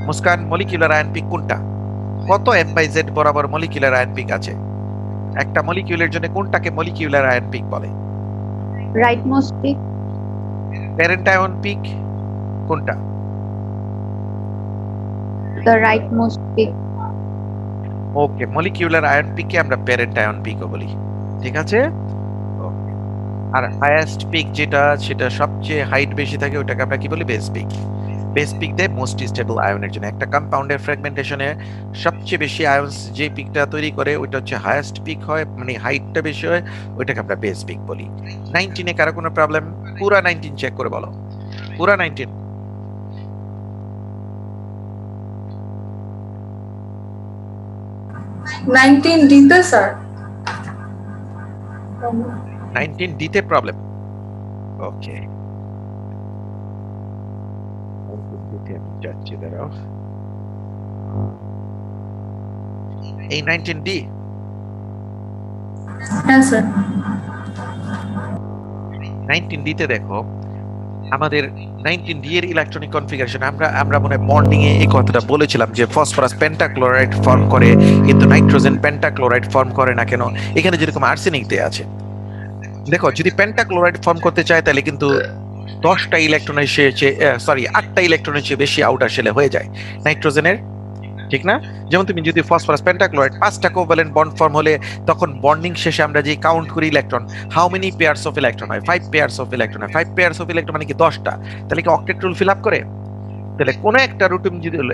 [SPEAKER 1] মুস্কান? মলিকিউলার আয়ন পিক কোনটা? কত m/z বরাবর মলিকিউলার আয়ন পিক আছে একটা মলিকিউলের জন্য? কোনটাকে মলিকিউলার আয়ন পিক বলে?
[SPEAKER 5] Right most peak.
[SPEAKER 1] Parent ion peak কোনটা?
[SPEAKER 5] The right most peak.
[SPEAKER 1] Okay, molecular ion পিককে আমরা প্যারেন্ট আয়ন পিকও বলি। ঠিক আছে? ওকে। আর হাইয়েস্ট পিক যেটা, সেটা সবচেয়ে হাইট বেশি থাকে, ওটাকে আমরা কি বলি? Base peak. বেস পিক দেয় মোস্ট স্টেবল আয়নের জন্য। একটা কম্পাউন্ডের ফ্র্যাগমেন্টেশনে সবচেয়ে বেশি আয়নস যে পিকটা তৈরি করে ওইটা হচ্ছে হাইয়েস্ট পিক হয়, মানে হাইটটা বেশি হয়, ওইটাকে আমরা বেস পিক বলি। 19 এ কারো কোনো প্রবলেম? পুরা 19 চেক করে বলো। পুরা 19।
[SPEAKER 6] 19 দিতে স্যার।
[SPEAKER 1] 19 দিতে প্রবলেম? ওকে, যাচ্ছি, দাঁড়াও। এই 19 ডি।
[SPEAKER 6] হ্যাঁ স্যার।
[SPEAKER 1] 19 ডিতে দেখো আমাদের 19 ডি এর ইলেকট্রনিক কনফিগারেশন, আমরা মনে হয় বন্ডিং এ এই কথাটা বলেছিলাম যে ফসফরাস পেন্টাক্লোরাইড ফর্ম করে কিন্তু নাইট্রোজেন পেন্টাক্লোরাইড ফর্ম করে না কেন? এখানে যেরকম আর্সেনিক দেয়া আছে, দেখো যদি পেন্টাক্লোরাইড ফর্ম করতে চায় তাহলে কিন্তু 10টা ইলেকট্রনের সরি 8টা ইলেকট্রনের চেয়ে বেশি আউটার শেলে হয়ে যায় নাইট্রোজেনের, ঠিক না? যেমন তুমি যদি ফসফরাস পেন্টাক্লোরাইড 5টা কোভ্যালেন্ট বন্ড ফর্ম হলে তখন বন্ডিং শেষে আমরা যে কাউন্ট করি electron, how many pairs of electron হয়? 5 পেয়ারস অফ ইলেকট্রন হয়। 5 পেয়ারস অফ ইলেকট্রন মানে কি 10টা। তাহলে কি অক্টেট রুল ফিল আপ করে? তাহলে কোনো একটা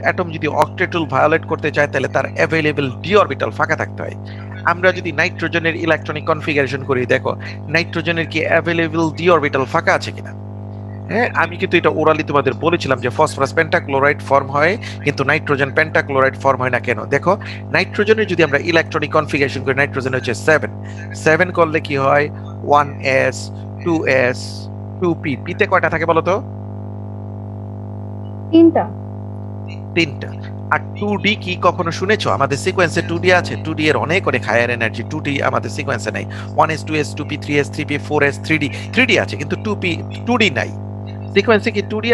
[SPEAKER 1] অ্যাটম যদি অক্টেট রুল ভায়োলেট করতে চায় তাহলে তার অ্যাভেলেবল ডি অরবিটাল ফাঁকা থাকতে হয়। আমরা যদি নাইট্রোজেনের ইলেকট্রনিক কনফিগারেশন করি, দেখো নাইট্রোজেনের কি অ্যাভেলেবল ডি অরবিটাল ফাঁকা আছে কিনা। হ্যাঁ, আমি কিন্তু এটা ওরালি তোমাদের বলেছিলাম যে ফসফরাস পেন্টাক্লোরাইড ফর্ম হয় কিন্তু নাইট্রোজেন পেন্টাক্লোরাইড ফর্ম হয় না কেন। দেখো নাইট্রোজেনের যদি আমরা ইলেকট্রনিক কনফিগারেশন করি, নাইট্রোজেন হচ্ছে 7 করলে কি হয় 1s 2s 2p, পিতে কয়টা থাকে বলো তো?
[SPEAKER 3] 3টা।
[SPEAKER 1] 3টা। আর 2d কি কখনো শুনেছো? আমাদের সিকোয়েন্সে 2d আছে, 2d এর অনেক অনেক হায়ার এনার্জি, 2d আমাদের সিকোয়েন্সে নাই। 1s 2s 2p 3s 3p 4s 3d আছে কিন্তু 2d নাই। সিকোয়েন্সে কি 2d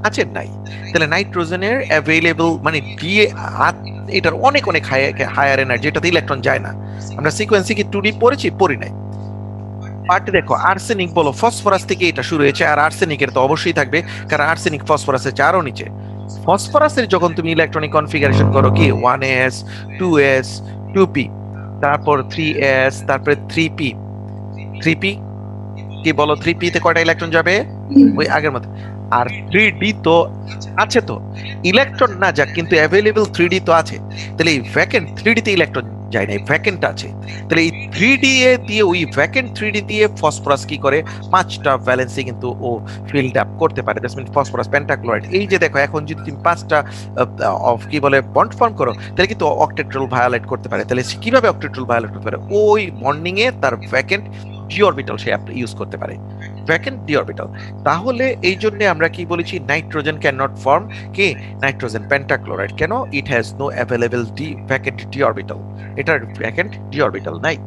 [SPEAKER 1] আছে? নাই। তাহলে নাইট্রোজেনের অ্যাভেলেবল মানে ডি এটার অনেক অনেক হায়ার এনার্জি, এটাতে ইলেকট্রন যায় না। আমরা সিকোয়েন্সে কি 2d পড়ি নাই। বাট দেখো আর্সেনিক বলো, ফসফরাস থেকে এটা শুরু হয়েছে, আর আর্সেনিকের তো অবশ্যই থাকবে কারণ আর্সেনিক ফসফরাসের চারও নিচে। ফসফরাসের যখন তুমি ইলেকট্রনিক কনফিগারেশন করো কি 1s 2s 2p, তারপর 3s, তারপরে 3p কি বলো, 3p তে কয়টা ইলেকট্রন যাবে? ওই আগের মতো। আর 3d তো আছে, তো ইলেকট্রন না যাক কিন্তু অ্যাভেলেবল 3d তো আছে। তাহলে এই ভ্যাকেন্ট 3d তে ইলেকট্রন যায় না, ভ্যাকেন্ট আছে। তাহলে এই 3d দিয়ে ওই ভ্যাকেন্ট 3d দিয়ে ফসফরাস কি করে 5টা ভ্যালেন্সি কিন্তু ও ফিল্ড আপ করতে পারে। That's mean phosphorus pentachloride. এই যে দেখো এখন যদি তুমি 5টা অফ কি বলে বন্ড ফর্ম করো তাহলে কিন্তু অক্টেট্রাল ভায়োলেট করতে পারে। তাহলে সে কিভাবে অক্টেট্রাল ভায়োলেট করতে পারে? ওই বন্ডিং এ তার ভ্যাকেন্ট ডি অরবিটাল সে ইউজ করতে পারে, ভ্যাকেন্ট ডি অরবিটাল। তাহলে এই জন্য আমরা কি বলেছি, নাইট্রোজেন ক্যান নট ফর্ম কি নাইট্রোজেন পেন্টাক্লোরাইড। কেন? It has no available vacant d orbital, এটার ভ্যাকেন্ট ডি অরবিটাল নাই।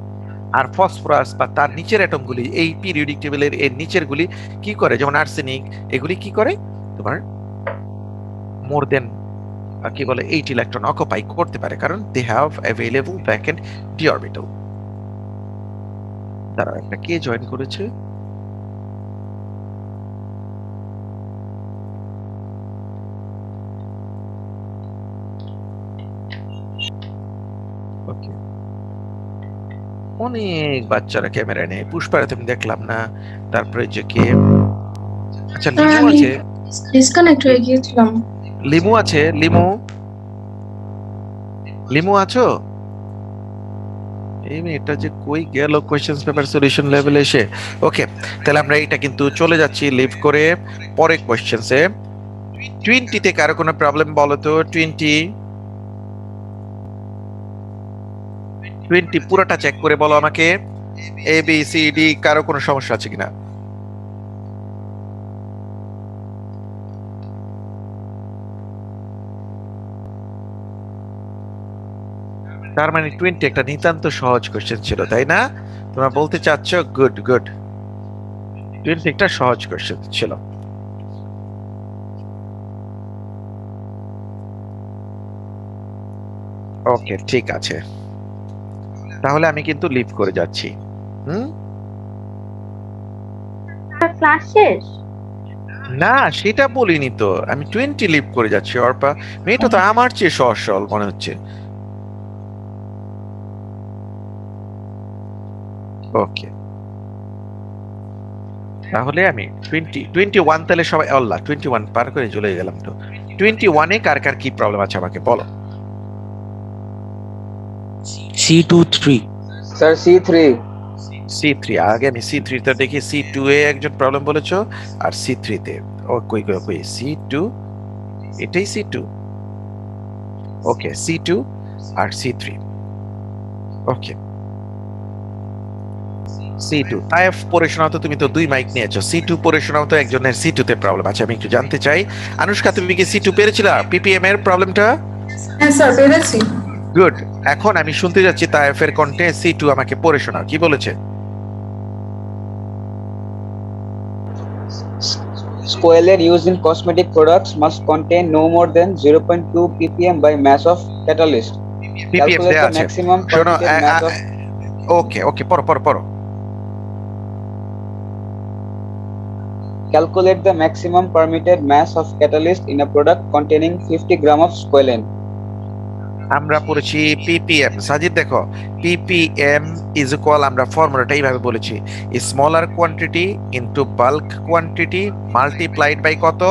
[SPEAKER 1] আর ফসফরাস বা তার নিচের অ্যাটমগুলি, এই পিরিয়ডিক টেবিলের এর নিচের গুলি কি করে, যেমন আর্সেনিক, এগুলি কি করে তোমার মোর দেন কি বলে 8 ইলেকট্রন অকুপাই করতে পারে কারণ they have available vacant d orbital. তারা একটা কে জয়েন করেছে? ওকে, অনেক বাচ্চারা ক্যামেরা নেই। পুষ্পারা তুমি দেখলাম না, তারপরে যে কে, আচ্ছা লিমু আছে,
[SPEAKER 8] ডিসকানেক্ট হয়ে গিয়েছিলাম।
[SPEAKER 1] লিমু আছে, লিমু আছো? এই মেয়েটা যে কই গেল কোয়েশ্চেন্স পেপার সলিউশন লেভেলে এসে। ওকে, তাহলে আমরা এটা কিন্তু চলে যাচ্ছি লিভ করে পরে কোয়েশ্চেন্সে। 20 তে কারো কোনো প্রবলেম বলো তো? 20 পুরোটা চেক করে বলো আমাকে, এ বি সি ডি কারো কোনো সমস্যা আছে কিনা? তার মানে 20 একটা নিতান্ত সহজ কোশ্চেন ছিল, তাই না? তোমরা বলতে চাচ্ছ গুড গুড, 20 একটা সহজ কোশ্চেন ছিল। ওকে ঠিক আছে, তাহলে আমি কিন্তু লিভ করে যাচ্ছি।
[SPEAKER 3] ক্লাস শেষ?
[SPEAKER 1] না সেটা বলিনি তো, আমি 20 লিভ করে যাচ্ছি। অর্পা মেয়েটা তো আমার চেয়ে সহজ সরল মনে হচ্ছে। ওকে, তাহলে আমি 21 তাহলে সবাই আল্লাহ 21 পার করে চলে গেলাম। তো 21 এ কার কার কি প্রবলেম আছে আমাকে বলো।
[SPEAKER 7] C23
[SPEAKER 2] স্যার C3
[SPEAKER 1] আগে আমি C3 তে দেখি, C2 এ একজন প্রবলেম বলেছো আর C3 তে ও কই C2, এটাই C2। ওকে C2 আর C3। ওকে C2 তাইফ পড়ে শোনাও তো, তুমি তো 2 মাইক নিয়েছো। C2 পড়ে শোনাও তো, একজনের C2 তে প্রবলেম আছে, আমি একটু জানতে চাই। আনুষ্কা তুমি কি C2 পেরেছিলা পিপিএম এর প্রবলেমটা?
[SPEAKER 6] হ্যাঁ স্যার পেরেছি।
[SPEAKER 1] গুড, এখন আমি শুনতে যাচ্ছি তাইফের কণ্ঠে C2 আমাকে পড়ে শোনাও, কি বলেছে?
[SPEAKER 2] squalene used in cosmetic products must contain no more than 0.2 ppm by mass of catalyst.
[SPEAKER 1] PPM
[SPEAKER 2] Calculate
[SPEAKER 1] দেয়া
[SPEAKER 2] the
[SPEAKER 1] আছে,
[SPEAKER 2] maximum
[SPEAKER 1] শোনো।
[SPEAKER 2] permitted mass of
[SPEAKER 1] ওকে পড়ো।
[SPEAKER 2] calculate the maximum permitted mass of catalyst in a product containing 50 gram of squalene.
[SPEAKER 1] আমরা পড়েছি PPM. Sajid দেখো, PPM is equal, আমরা ফর্মুলাটা এইভাবে বলেছি, smaller quantity into bulk quantity multiplied by কত?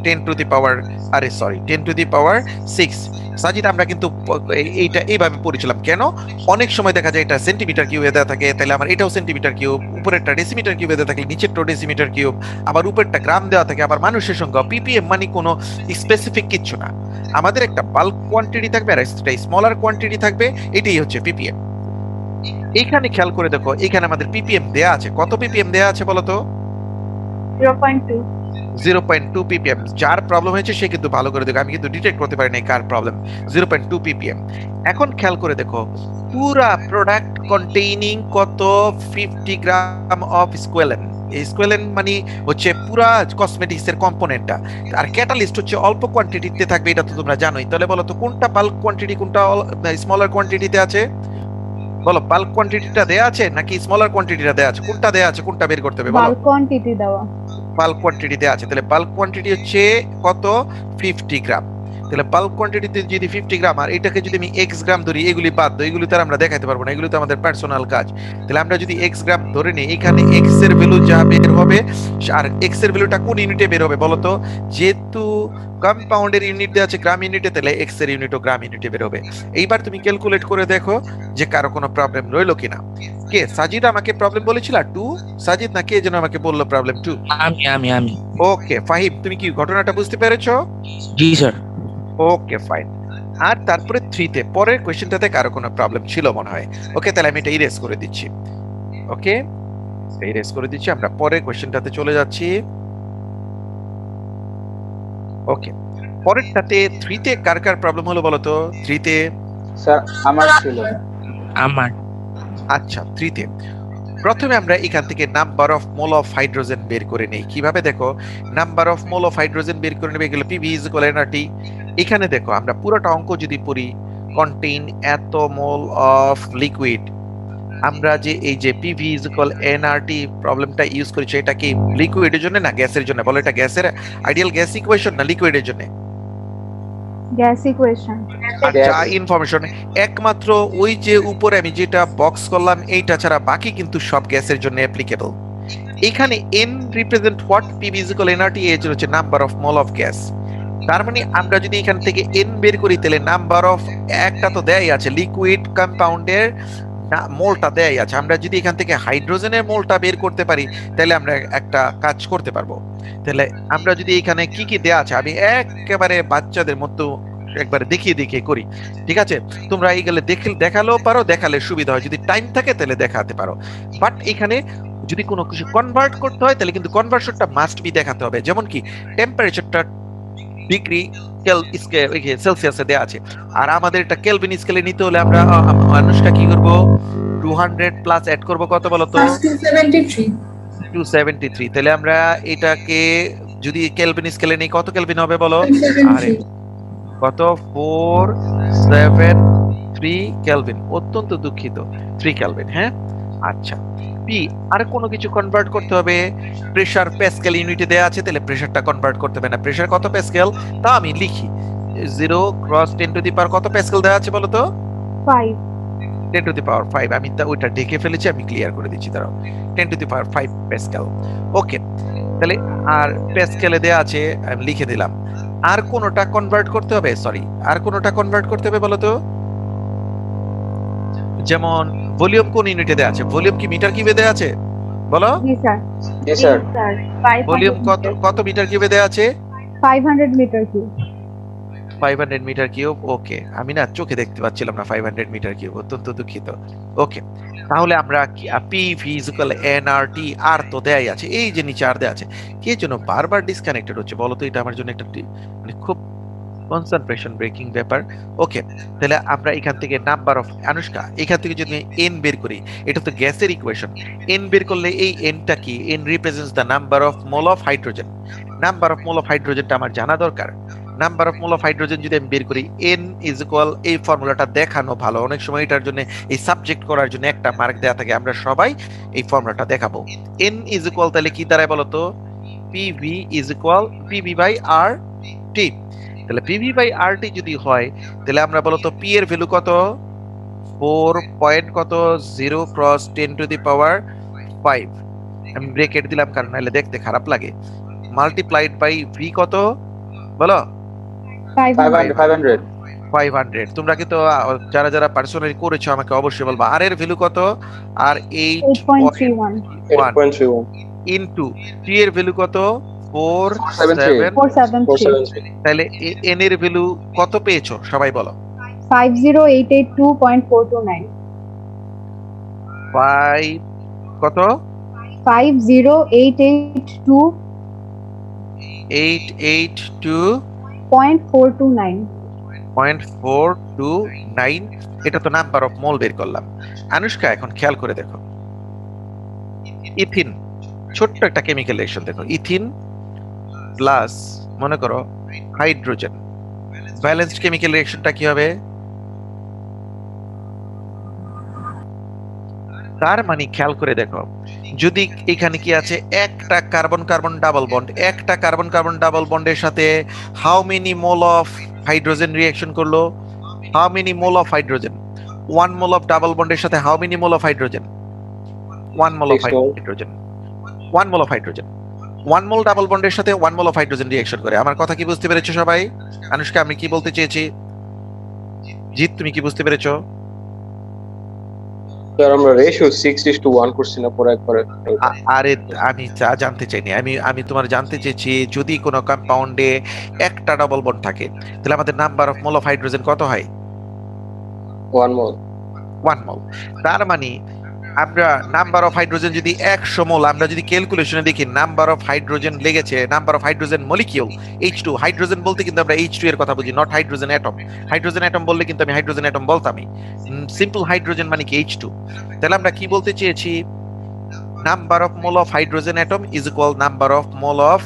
[SPEAKER 1] 10 টু দি পাওয়ার, আরে sorry 10 to the power 6। Sajid আমরা কিন্তু এইটা এইভাবে পড়েছিলাম, কেন অনেক সময় দেখা যায় এটা সেন্টিমিটার কিউবে দেওয়া থাকে, তাহলে আমার এটাও সেন্টিমিটার কিউব, উপরেরটা ডেসিমিটার কিউবে দেওয়া থাকে, নিচেরটা ডেসিমিটার কিউব, আবার উপরেরটা গ্রাম দেওয়া থাকে, আবার মানুষের সংখ্যা পিপিএম মানে কোনো স্পেসিফিক কিচ্ছু না, আমাদের একটা বাল্ক কোয়ান্টিটি থাকবে আর একটা স্মলার কোয়ান্টিটি থাকবে, এটাই হচ্ছে পিপিএম। এইখানে খেয়াল করে দেখো, এখানে আমাদের পিপিএম দেয়া আছে, কত পিপিএম দেয়া আছে বলো তো?
[SPEAKER 3] 0.2।
[SPEAKER 1] 0.2 ppm। যার প্রবলেম হয়েছে সে কিন্তু ভালো করে দেখো, আমি কিন্তু ডিটেক্ট করতে পারি না কার প্রবলেম। 0.2 ppm। এখন খেয়াল করে দেখো, পুরা প্রোডাক্ট কন্টেইনিং কত? 50 গ্রাম অফ স্কোয়ালেন। এই স্কোয়ালেন মানে হচ্ছে পুরা কসমেটিক্স এর কম্পোনেন্টটা, আর ক্যাটালিস্ট হচ্ছে অল্প কোয়ান্টিটিতে থাকবে, এটা তো তোমরা জানোই। তাহলে বলো তো কোনটা বাল্ক কোয়ান্টিটি, কোনটা স্মলার কোয়ান্টিটিতে আছে? বলো, বাল্ক কোয়ান্টিটিটা দেয়া আছে নাকি স্মলার কোয়ান্টিটিটা দেয়া আছে? কোনটা দেয়া আছে, কোনটা বের করতে হবে বলো?
[SPEAKER 3] বাল্ক কোয়ান্টিটি দেওয়া।
[SPEAKER 1] বাল্ক কোয়ান্টিটিতে আছে, তাহলে বাল্ক কোয়ান্টিটি হচ্ছে কত? 50 গ্রাম। তাহলে বাল্ক কোয়ান্টিটিতে যদি 50 গ্রাম, আর এটাকে যদি আমি এক্স গ্রাম ধরি, এগুলি বাদ দাও, এগুলি তো আর আমরা দেখাইতে পারবো না, এগুলি তো আমাদের পার্সোনাল কাজ। তাহলে আমরা যদি এক্স গ্রাম ধরে নিই, এখানে এক্স এর ভ্যালু যা বের হবে, আর এক্স এর ভ্যালুটা কোন ইউনিটে বের হবে বলো তো? যেহেতু কম্পাউন্ডের ইউনিট দেওয়া আছে গ্রাম ইউনিটে, তাহলে এক্স এর ইউনিটও গ্রাম ইউনিটে বের হবে। এইবার তুমি ক্যালকুলেট করে দেখো যে কারো কোনো প্রবলেম রইলো কিনা। কে? সাজিদ আমাকে প্রবলেম বলেছিল 2? সাজিদ না কে যেন আমাকে বললো প্রবলেম 2?
[SPEAKER 7] আমি
[SPEAKER 1] ওকে ফাহিম, তুমি কি ঘটনাটা বুঝতে পেরেছো?
[SPEAKER 7] জি স্যার।
[SPEAKER 1] Okay fine. আর তারপরে 3 তে পরের কোশ্চেনটাতে কারো কোনো প্রবলেম ছিল মনে হয়। ওকে, তাহলে আমি এটা ইরেজ করে দিচ্ছি। ওকে, ইরেজ করে দিচ্ছি, আমরা পরের কোশ্চেনটাতে চলে যাচ্ছি। ওকে, পরেরটাতে 3 তে কার কার প্রবলেম হলো বলো তো? 3 তে
[SPEAKER 2] স্যার আমার ছিল।
[SPEAKER 7] আমার
[SPEAKER 1] আচ্ছা, 3 তে প্রথমে আমরা এখান থেকে number of mole of hydrogen বের করে নেই। কিভাবে দেখো, number of mole of hydrogen বের করে নেবে, এগুলো পিভি ইজ ইকুয়াল এনআরটি। এখানে দেখো আমরা পুরোটা অঙ্ক যদি পড়ি, কন্টেইন এত মোল অফ লিকুইড, আমরা যে এই যে পিভি ইজ ইকুয়াল এনআরটি প্রবলেমটা ইউজ করেছি, এটা কি লিকুইডের জন্য না গ্যাসের জন্য? বলো, এটা গ্যাসের আইডিয়াল গ্যাস ইকুয়েশন না লিকুইডের জন্য?
[SPEAKER 3] Gas equation.
[SPEAKER 1] আচ্ছা, ইনফরমেশন একমাত্র ওই যে উপরে আমি যেটা বক্স করলাম এইটা ছাড়া বাকি কিন্তু সব গ্যাসের জন্য অ্যাপ্লিকেবল। এখানে n represent what? PV is equal nRT, এজ হচ্ছে number of mole of gas. তার মানে আমরা যদি এখান থেকে n বের করি, তাহলে নাম্বার অফ একটা তো দেয়াই আছে, লিকুইড কম্পাউন্ডের মোলটা দেয়াই আছে। আমরা যদি এখান থেকে হাইড্রোজেনের মোলটা বের করতে পারি, তাহলে আমরা একটা কাজ করতে পারবো। তাহলে আমরা যদি এখানে কি কি দেয়া আছে, আমি একেবারে বাচ্চাদের মতো একবার দেখিয়ে দেখিয়ে করি, ঠিক আছে? তোমরা এইগুলো দেখালেও পারো, দেখালে সুবিধা হয়, যদি টাইম থাকে তাহলে দেখাতে পারো। বাট এখানে যদি কোনো কিছু কনভার্ট করতে হয়, তাহলে কিন্তু কনভার্সনটা মাস্ট বি দেখাতে হবে। যেমন কি টেম্পারেচারটা ডিগ্রি সেলসিয়াসে দেয়া আছে, আর আমাদের এটা কেলভিন স্কেলে নিতে হলে আমরা মানুষটা কি করব? 200 প্লাস অ্যাড করব, কত বলো তো?
[SPEAKER 6] 273।
[SPEAKER 1] 273। তাহলে আমরা এটাকে যদি কেলভিন স্কেলে নেই, কত কেলভিন হবে বলো? আরে
[SPEAKER 6] 273।
[SPEAKER 1] কত? 473 কেলভিন। অত্যন্ত দুঃখিত, 3 কেলভিন। হ্যাঁ, আচ্ছা। পি আর কোনো কিছু কনভার্ট করতে হবে, প্রেসার প্যাসকেল ইউনিটে দেয়া আছে, তাহলে প্রেসারটা কনভার্ট করতে হবে না। প্রেসার কত প্যাসকেল তা আমি লিখি, 0 ক্রস 10 টু দি পাওয়ার কত প্যাসকেল দেয়া আছে বলো তো?
[SPEAKER 3] 5।
[SPEAKER 1] 10 টু দি পাওয়ার 5। আমি ওইটা ঢেকে ফেলেছি, আমি ক্লিয়ার করে দিচ্ছি, দাঁড়াও। 10 টু দি পাওয়ার 5 প্যাসকেল। ওকে, তাহলে আর প্যাসকেলে দেয়া আছে, আমি লিখে দিলাম। আর কোনটা কনভার্ট করতে হবে? সরি, আর কোনটা কনভার্ট করতে হবে বলো তো? যেমন ভলিউম কোন ইউনিটে দেয়া আছে? ভলিউম কি মিটার কিউবে দেয়া আছে বলো?
[SPEAKER 3] জি স্যার।
[SPEAKER 2] জি স্যার।
[SPEAKER 1] ভলিউম কত মিটার কিউবে দেয়া আছে?
[SPEAKER 3] 500 meter cube.
[SPEAKER 1] 500 meter cube. Okay, আমি না চোখে দেখতে পাচ্ছিলাম না 500 মিটার কিউব, অত্যন্ত দুঃখিত। ওকে, তাহলে আমরা পিভি ইজ ইকুয়াল এনআরটি, আর তো দেয়াই আছে, এই যে নিচে আর দেয়া আছে। কে যেন বারবার ডিসকানেক্টেড হচ্ছে বলো তো? এটা আমার জন্য একটা মানে খুব কনসেন্ট্রেশন ব্রেকিং ব্যাপার। ওকে, তাহলে আমরা এখান থেকে নাম্বার অফ আনুষ্কা, এখান থেকে যদি এন বের করি, এটা তো গ্যাসের ইকুয়েশন, এন বের করলে এই এনটা কি? N represents the number of mole of hydrogen. Number of mole of হাইড্রোজেনটা আমার জানা দরকার। Number of mole of hydrogen যদি আমি বের করি, এন ইজ ইকুয়াল, এই ফর্মুলাটা দেখানো ভালো, অনেক সময় এটার জন্য এই সাবজেক্ট করার জন্য একটা মার্ক দেয়া থাকে, আমরা সবাই এই ফর্মুলাটা দেখাবো। এন ইজ ইকুয়াল তাহলে কি দাঁড়ায় বলো তো? PV is equal PV by R T. তাহলে পিভি বাই আর টি যদি হয়, তাহলে আমরা বলতো পি এর ভ্যালু কত? 4 পয়েন্ট কত? 0 ক্রস 10 টু দি পাওয়ার 5। আমি ব্রেকেট দিলাম কারণ নাহলে দেখতে খারাপ লাগে। মাল্টিপ্লাইড বাই ভি কত? বলো
[SPEAKER 3] 500
[SPEAKER 2] 500
[SPEAKER 1] 500। তোমরা কিন্তু যারা যারা পার্সোনালি করেছো আমাকে অবশ্যই বলবা আর এর ভ্যালু কত, আর
[SPEAKER 3] 8.31
[SPEAKER 2] 8.31
[SPEAKER 1] ইনটু টি এর ভ্যালু কত
[SPEAKER 2] 473
[SPEAKER 3] 473
[SPEAKER 1] তাহলে এন এর ভ্যালু কত পেয়েছো সবাই বলো।
[SPEAKER 3] 50882.429
[SPEAKER 1] 5 কত
[SPEAKER 3] 50882.429
[SPEAKER 1] 882.429, এটা তো নাম্বার অফ মোল বের করলাম। আনুষ্কা এখন খেয়াল করে দেখো, ইথিন ছোট্ট একটা কেমিক্যাল রিঅ্যাকশন দেখো, ইথিন প্লাস মনে করো হাইড্রোজেন, ব্যালেন্সড কেমিক্যাল রিঅ্যাকশনটা কি হবে? তার মানে খেয়াল করে দেখো, যদি এখানে কি আছে একটা কার্বন কার্বন ডাবল বন্ড, একটা কার্বন কার্বন ডাবল বন্ডের সাথে how many mole of hydrogen reaction করলো, how many mole of hydrogen, 1 mole of double বন্ডের সাথে how many mole of hydrogen, 1 mole of
[SPEAKER 2] 6 mole।
[SPEAKER 1] Hydrogen, 1 mole of hydrogen, 1 mole double বন্ডের সাথে 1 mole of hydrogen reaction করে। আমার কথা কি বুঝতে পেরেছো সবাই? আনুষ্কা আমি কি বলতে চেয়েছি, জিৎ তুমি কি বুঝতে পেরেছো?
[SPEAKER 9] স্যার আমরা রেশিও 6:1 করছি না পরে একবারে।
[SPEAKER 1] আরে আমি জানতে চাইনি, আমি তোমার জানতে চেয়েছি যদি কোনো কম্পাউন্ডে একটা ডাবল বন্ড থাকে তাহলে আমাদের number of mole of hydrogen কত হয়?
[SPEAKER 9] 1 মোল।
[SPEAKER 1] 1 মোল। তার মানে আমরা নাম্বার অফ হাইড্রোজেন যদি 100 মোল, আমরা যদি ক্যালকুলেশনে দেখি নাম্বার অফ হাইড্রোজেন লেগেছে, number of hydrogen molecule H2, hydrogen বলতে কিন্তু আমরা H2 এর কথা বুঝি, not hydrogen atom. Hydrogen atom বললে কিন্তু আমি হাইড্রোজেন অ্যাটম বলতামই, সিম্পল হাইড্রোজেন মানে কি H2। তাহলে আমরা কি বলতে চেয়েছি, number of mole of hydrogen atom is equal number of mole of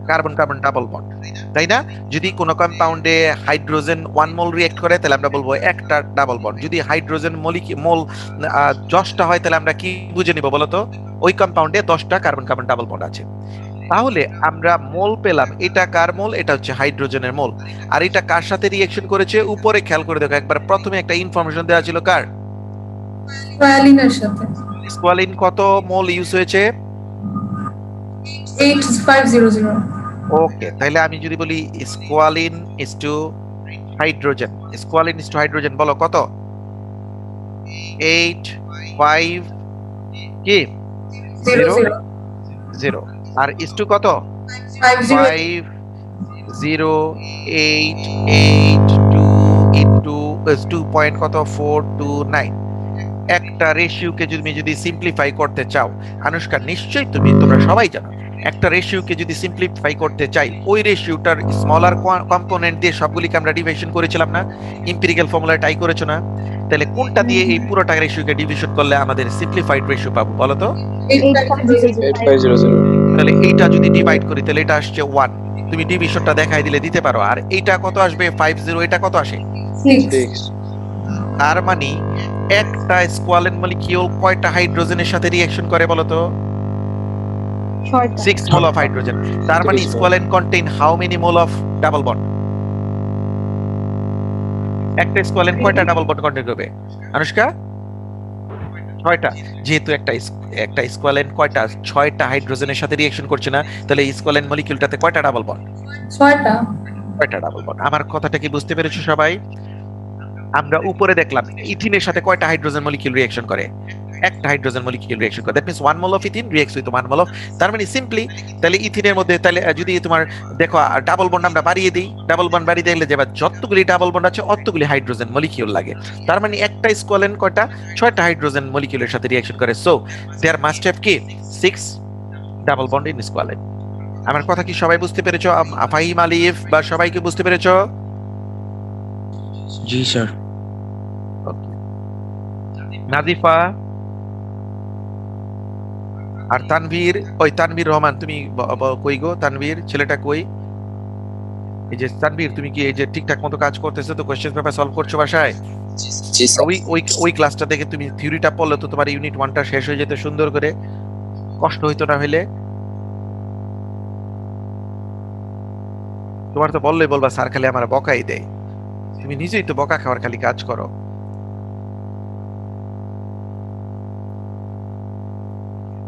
[SPEAKER 1] carbon carbon double bond, তাই না? যদি কোনো কম্পাউন্ডে হাইড্রোজেন 1 মোল রিঅ্যাক্ট করে তাহলে আমরা বলবো একটা ডাবল বন্ড। যদি হাইড্রোজেন মোল 10টা হয় তাহলে আমরা কি বুঝে নিব বলতো, ওই কম্পাউন্ডে 10টা কার্বন কার্বন ডাবল বন্ড আছে। তাহলে আমরা মোল পেলাম, এটা কার মোল? এটা হচ্ছে হাইড্রোজেনের মোল। আর এটা কার সাথে রিঅ্যাকশন করেছে? উপরে খেয়াল করে দেখো, একবার প্রথমে একটা ইনফরমেশন দেওয়া ছিল কার?
[SPEAKER 6] স্কোয়ালিনের সাথে
[SPEAKER 1] স্কোয়ালিন কত মোল ইউজ হয়েছে?
[SPEAKER 6] 8500।
[SPEAKER 1] ওকে, তাহলে আমি যদি বলি squalene is two hydrogen, squalene is two hydrogen বলো কত? 8 5 কি
[SPEAKER 6] 00
[SPEAKER 1] 0, আর ইজ টু কত?
[SPEAKER 6] 50
[SPEAKER 1] 5 0 8 8 2 ইনটু 2 পয়েন্ট কত 429। একটা রেশিওকে যদি সিম্পলিফাই করতে চাও, আনুষ্কা নিশ্চয়ই তোমরা সবাই জানো, একটা রেশিওকে যদি সিম্পলিফাই করতে চাই ওই রেশিওটার স্মলার কম্পোনেন্ট দিয়ে সবগুলিকে আমরা ডিভিশন করেছিলাম না? এমপিরিক্যাল ফর্মুলা ট্রাই করেছো না? তাহলে কোনটা দিয়ে এই পুরোটা রেশিওকে ডিভিশন করলে আমাদের সিম্পলিফাইড রেশিও পাবো বলো তো?
[SPEAKER 9] 8500।
[SPEAKER 1] তাহলে এইটা যদি ডিভাইড করি তাহলে এটা আসছে 1, তুমি ডিভিশনটা দেখাই দিলে দিতে পারো। আর এইটা কত আসবে? 50, এটা কত আসে?
[SPEAKER 6] 6
[SPEAKER 1] তার মানে একটা স্কোয়ালিন মলিকিউল কয়টা হাইড্রোজেনের সাথে রিঅ্যাকশন করে বলো তো? 6 মোল অফ হাইড্রোজেন। তার মানে squalene contain how many mole of double bond? একটা স্কোয়ালিন কয়টা ডাবল বন্ড কন্টেইন করবে আনুষ্কা? 6টা। যেহেতু একটা স্কোয়ালিন কয়টা 6টা হাইড্রোজেনের সাথে রিঅ্যাকশন করছে না, তাহলে এই স্কোয়ালিন মলিকিউলটাতে কয়টা ডাবল বন্ড?
[SPEAKER 6] 6টা।
[SPEAKER 1] 6টা ডাবল বন্ড। আমার কথাটা কি বুঝতে পেরেছো সবাই? আমরা উপরে দেখলাম ইথিনের সাথে কয়টা হাইড্রোজেন মলিকিউল রিঅ্যাকশন করে? একটা হাইড্রোজেন মলিকিউল রিঅ্যাকশন করে, that means 1 mole of ethyne reacts with 1 mole of, তার মানে সিম্পলি তাহলে ইথিনের মধ্যে তাহলে যদি তোমার দেখো ডাবল বন্ড আমরা বাড়িয়ে দিই, ডাবল বন্ড বাড়িয়ে দিলে যে যতগুলি ডাবল বন্ড আছে অতগুলি হাইড্রোজেন মলিকিউল লাগে। তার মানে একটা স্কোয়ালিন কয়টা 6টা হাইড্রোজেন মলিকিউলের সাথে রিঅ্যাকশন করে, সো দেয়ার মাস্ট হ্যাভ কি 6 ডাবল বন্ড ইন স্কোয়ালিন। আমার কথা কি সবাই বুঝতে পেরেছো? ফাহিম আলিফ বা সবাইকে বুঝতে পেরেছো?
[SPEAKER 7] জি স্যার।
[SPEAKER 1] নাজিফা আর তানভীর, ওই তানভীর রহমান তুমি কই গো? তানভীর ছেলেটা কই? এই যে তানভীর তুমি কি এই যে ঠিকঠাক মতো কাজ করতেছো তো? কোশ্চেন পেপার সলভ করছো বাসায়?
[SPEAKER 9] জি স্যার।
[SPEAKER 1] ওই ক্লাসটা দেখে তুমি থিওরিটা পড়লে তো তোমার ইউনিট 1টা শেষ হয়ে যেত সুন্দর করে, কষ্ট হইতো না হইলে? তোমার তো বললেই বলবা স্যার খালি আমার বকাই দেয়, তুমি নিজেই তো বকা খাওয়ার খালি কাজ করো।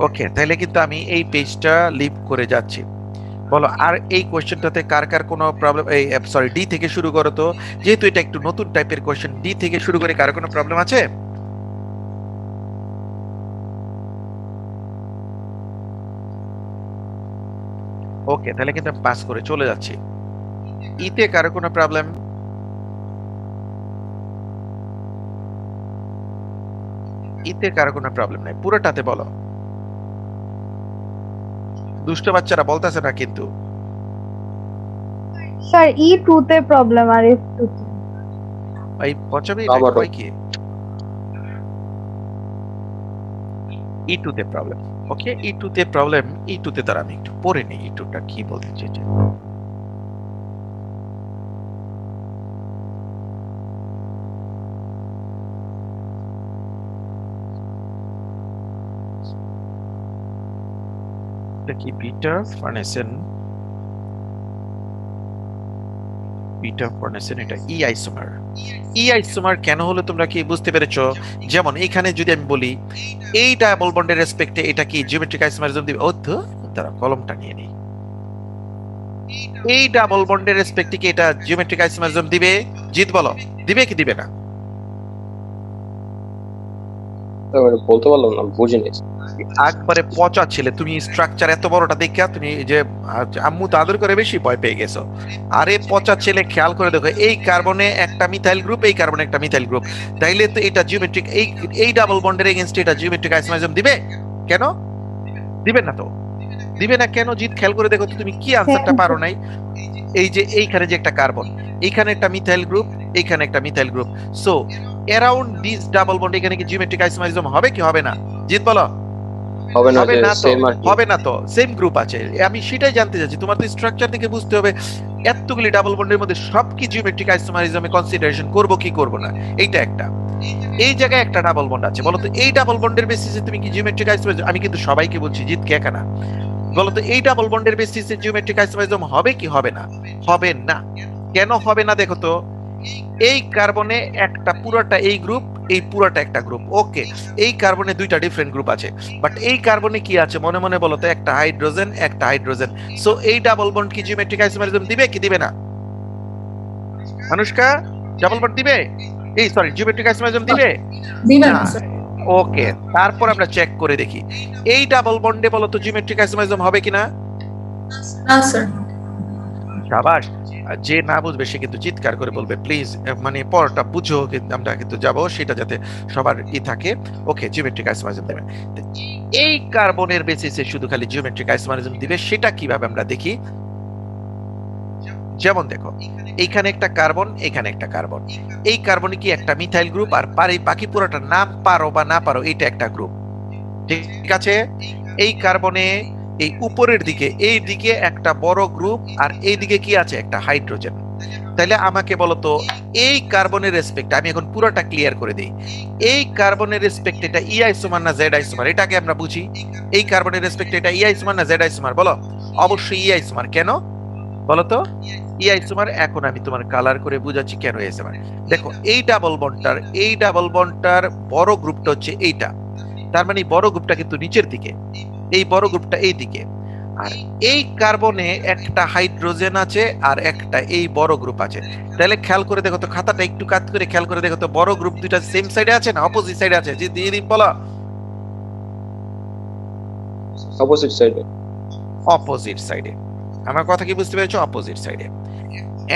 [SPEAKER 1] ওকে, তাহলে কিন্তু আমি এই পেজটা লিভ করে যাচ্ছি। বলো আর এই কোয়েশ্চেনটাতে কার কার কোনো প্রবলেম, এই সরি ডি থেকে শুরু করো তো, যেহেতু এটা একটু নতুন টাইপের কোয়েশ্চেন, ডি থেকে শুরু করে কার কোনো প্রবলেম আছে? ওকে, তাহলে কিন্তু আমি পাস করে চলে যাচ্ছি। ইতে কারো কোনো প্রবলেম? ইতে কারো কোনো প্রবলেম নাই, পুরোটাতে বলো। দুষ্ট বাচ্চারা বলতেছে না কিন্তু।
[SPEAKER 3] স্যার E2 তে প্রবলেম আর F2 তে।
[SPEAKER 1] এই পচাবি
[SPEAKER 9] আবারও।
[SPEAKER 1] কয় কি E2 তে প্রবলেম। ওকে, E2 তে প্রবলেম, E2 তে তারা আমি একটু পড়ে নিই E2 টা কি বলতে চেয়েছে। এটা কি বিটা ফার্নেসেন, বিটা ফার্নেসেন, এটা ই আইসোমার। ই আইসোমার কেন হলো তোমরা কি বুঝতে পেরেছো? যেমন এখানে যদি আমি বলি এই ডাবল বন্ডের রেসপেক্টে এটা কি জিওমেট্রিক আইসোমারিজম দিবে? ও তো তারা কলমটা নিয়ে নেই। এই ডাবল বন্ডের রেসপেক্টে কি এটা জিওমেট্রিক আইসোমারিজম দিবে? জিত বলো, দিবে কি দিবে না?
[SPEAKER 9] এবারে বলতে পারলাম না, বুঝিনি।
[SPEAKER 1] একবারে পচা ছেলে তুমি, স্ট্রাকচার এত বড়টা দেখা তুমি যে আম্মু তো আদর করে বেশি ভয় পেয়ে গেছো। আরে পচা ছেলে, খেয়াল করে দেখো এই কার্বনে একটা মিথাইল গ্রুপ, এই কার্বনে একটা মিথাইল গ্রুপ, তাইলে তো এটা জিওমেট্রিক, এই ডাবল বন্ডের এগেইনস্ট এটা জিওমেট্রিক আইসোমারিজম দিবে? কেন দিবে না? তো দিবে না কেন? জিত খেয়াল করে দেখো তো তুমি কি আনসারটা পারো নাই। এই যে এইখানে যে একটা কার্বন, এইখানে একটা মিথাইল গ্রুপ, এইখানে একটা methyl group, so around this double bond এখানে কি জিওমেট্রিক আইসোমারিজম হবে কি হবে না? জিত বলো।
[SPEAKER 9] হবে না,
[SPEAKER 1] হবে
[SPEAKER 9] যে
[SPEAKER 1] না তো,
[SPEAKER 9] সেম আর কি।
[SPEAKER 1] হবে না তো, সেম গ্রুপ আছে। আমি সেটাই জানতে চাচ্ছি, তোমার তো স্ট্রাকচার থেকে বুঝতে হবে এতগুলি ডাবল বন্ডের মধ্যে সব কি জিওমেট্রিক আইসোমারিজমে কনসিডারেশন করব কি করব না। এইটা একটা, এই জায়গায় একটা ডাবল বন্ড আছে, বলো তো এই ডাবল বন্ডের বেসিসে তুমি কি জিওমেট্রিক আইসোমারিজম, আমি কিন্তু সবাইকে বলছি জিত কে কেনা, বলো তো এই ডাবল বন্ডের বেসিসে জিওমেট্রিক আইসোমারিজম হবে কি হবে না? হবে না। কেন হবে না দেখো তো, এই কার্বনে একটা পুরোটা এই গ্রুপ, এই পুরোটা একটা গ্রুপ। ওকে, এই কার্বনে দুইটা ডিফারেন্ট গ্রুপ আছে, বাট এই কার্বনে কি আছে মনে মনে বলো তো, একটা হাইড্রোজেন, একটা হাইড্রোজেন। সো এই ডাবল বন্ড কি জিওমেট্রিক আইসোমারিজম দিবে কি দিবে না? অনুষ্কা, ডাবল বন্ড দিবে, এই সরি জিওমেট্রিক আইসোমারিজম দিবে
[SPEAKER 6] দিবেন
[SPEAKER 1] না?
[SPEAKER 6] না স্যার।
[SPEAKER 1] ওকে, তারপর আমরা চেক করে দেখি এই ডাবল বন্ডে বলো তো জিওমেট্রিক আইসোমারিজম হবে কিনা।
[SPEAKER 6] না স্যার।
[SPEAKER 1] শাবাশ। আর যে না বুঝবে সে কিন্তু চিৎকার করে বলবে প্লিজ, মানে পরটা বুঝো, কিন্তু আমরা কিন্তু যাবো সেটা যাতে সবার থাকে। ওকে, জিওমেট্রিক আইসোমারিজম দেবে। তো এই কার্বনের বেসিসে শুধু খালি জিওমেট্রিক আইসোমারিজম দিবে, সেটা কিভাবে আমরা দেখি। যেমন দেখো এইখানে একটা কার্বন, এখানে একটা কার্বন, এই কার্বনে কি একটা মিথাইল গ্রুপ, আর বাকি পুরোটা নাম পারো বা না পারো এটা একটা গ্রুপ, ঠিক আছে। এই কার্বনে এই উপরের দিকে, এই দিকে একটা বড় গ্রুপ, আর এই দিকে কি আছে একটা হাইড্রোজেন। তাহলে আমাকে বলো তো এই কার্বনের রেসপেক্ট, আমি এখন পুরোটা ক্লিয়ার করে দিই, এই কার্বনের রেসপেক্ট এটা ই আইসোমার না জেড আইসোমার, এটাকে আমরা বুঝি। এই কার্বনের রেসপেক্ট এটা ই আইসোমার না জেড আইসোমার, বলো। অবশ্যই ই আইসোমার। কেন বলো তো? ই আইসোমার। এখন আমি তোমার কালার করে বুঝাচ্ছি কেন আইসোমার। দেখো এই ডাবল বন্ডটার বড় গ্রুপটা হচ্ছে এইটা, তার মানে বড় গ্রুপটা কিন্তু নিচের দিকে, এই বড় গ্রুপটা এই দিকে, আর এই কার্বনে একটা হাইড্রোজেন আছে আর একটা এই বড় গ্রুপ আছে। তাহলে খেয়াল করে দেখো তো, খাতাটা একটু কাট করে খেয়াল করে দেখো তো, বড় গ্রুপ দুইটা সেম সাইডে আছে না অপোজিট সাইডে আছে? যে দিয়ে দিন বলো।
[SPEAKER 9] অপোজিট সাইডে।
[SPEAKER 1] অপোজিট সাইডে। আমার কথা কি বুঝতে পেরেছো? অপোজিট সাইডে।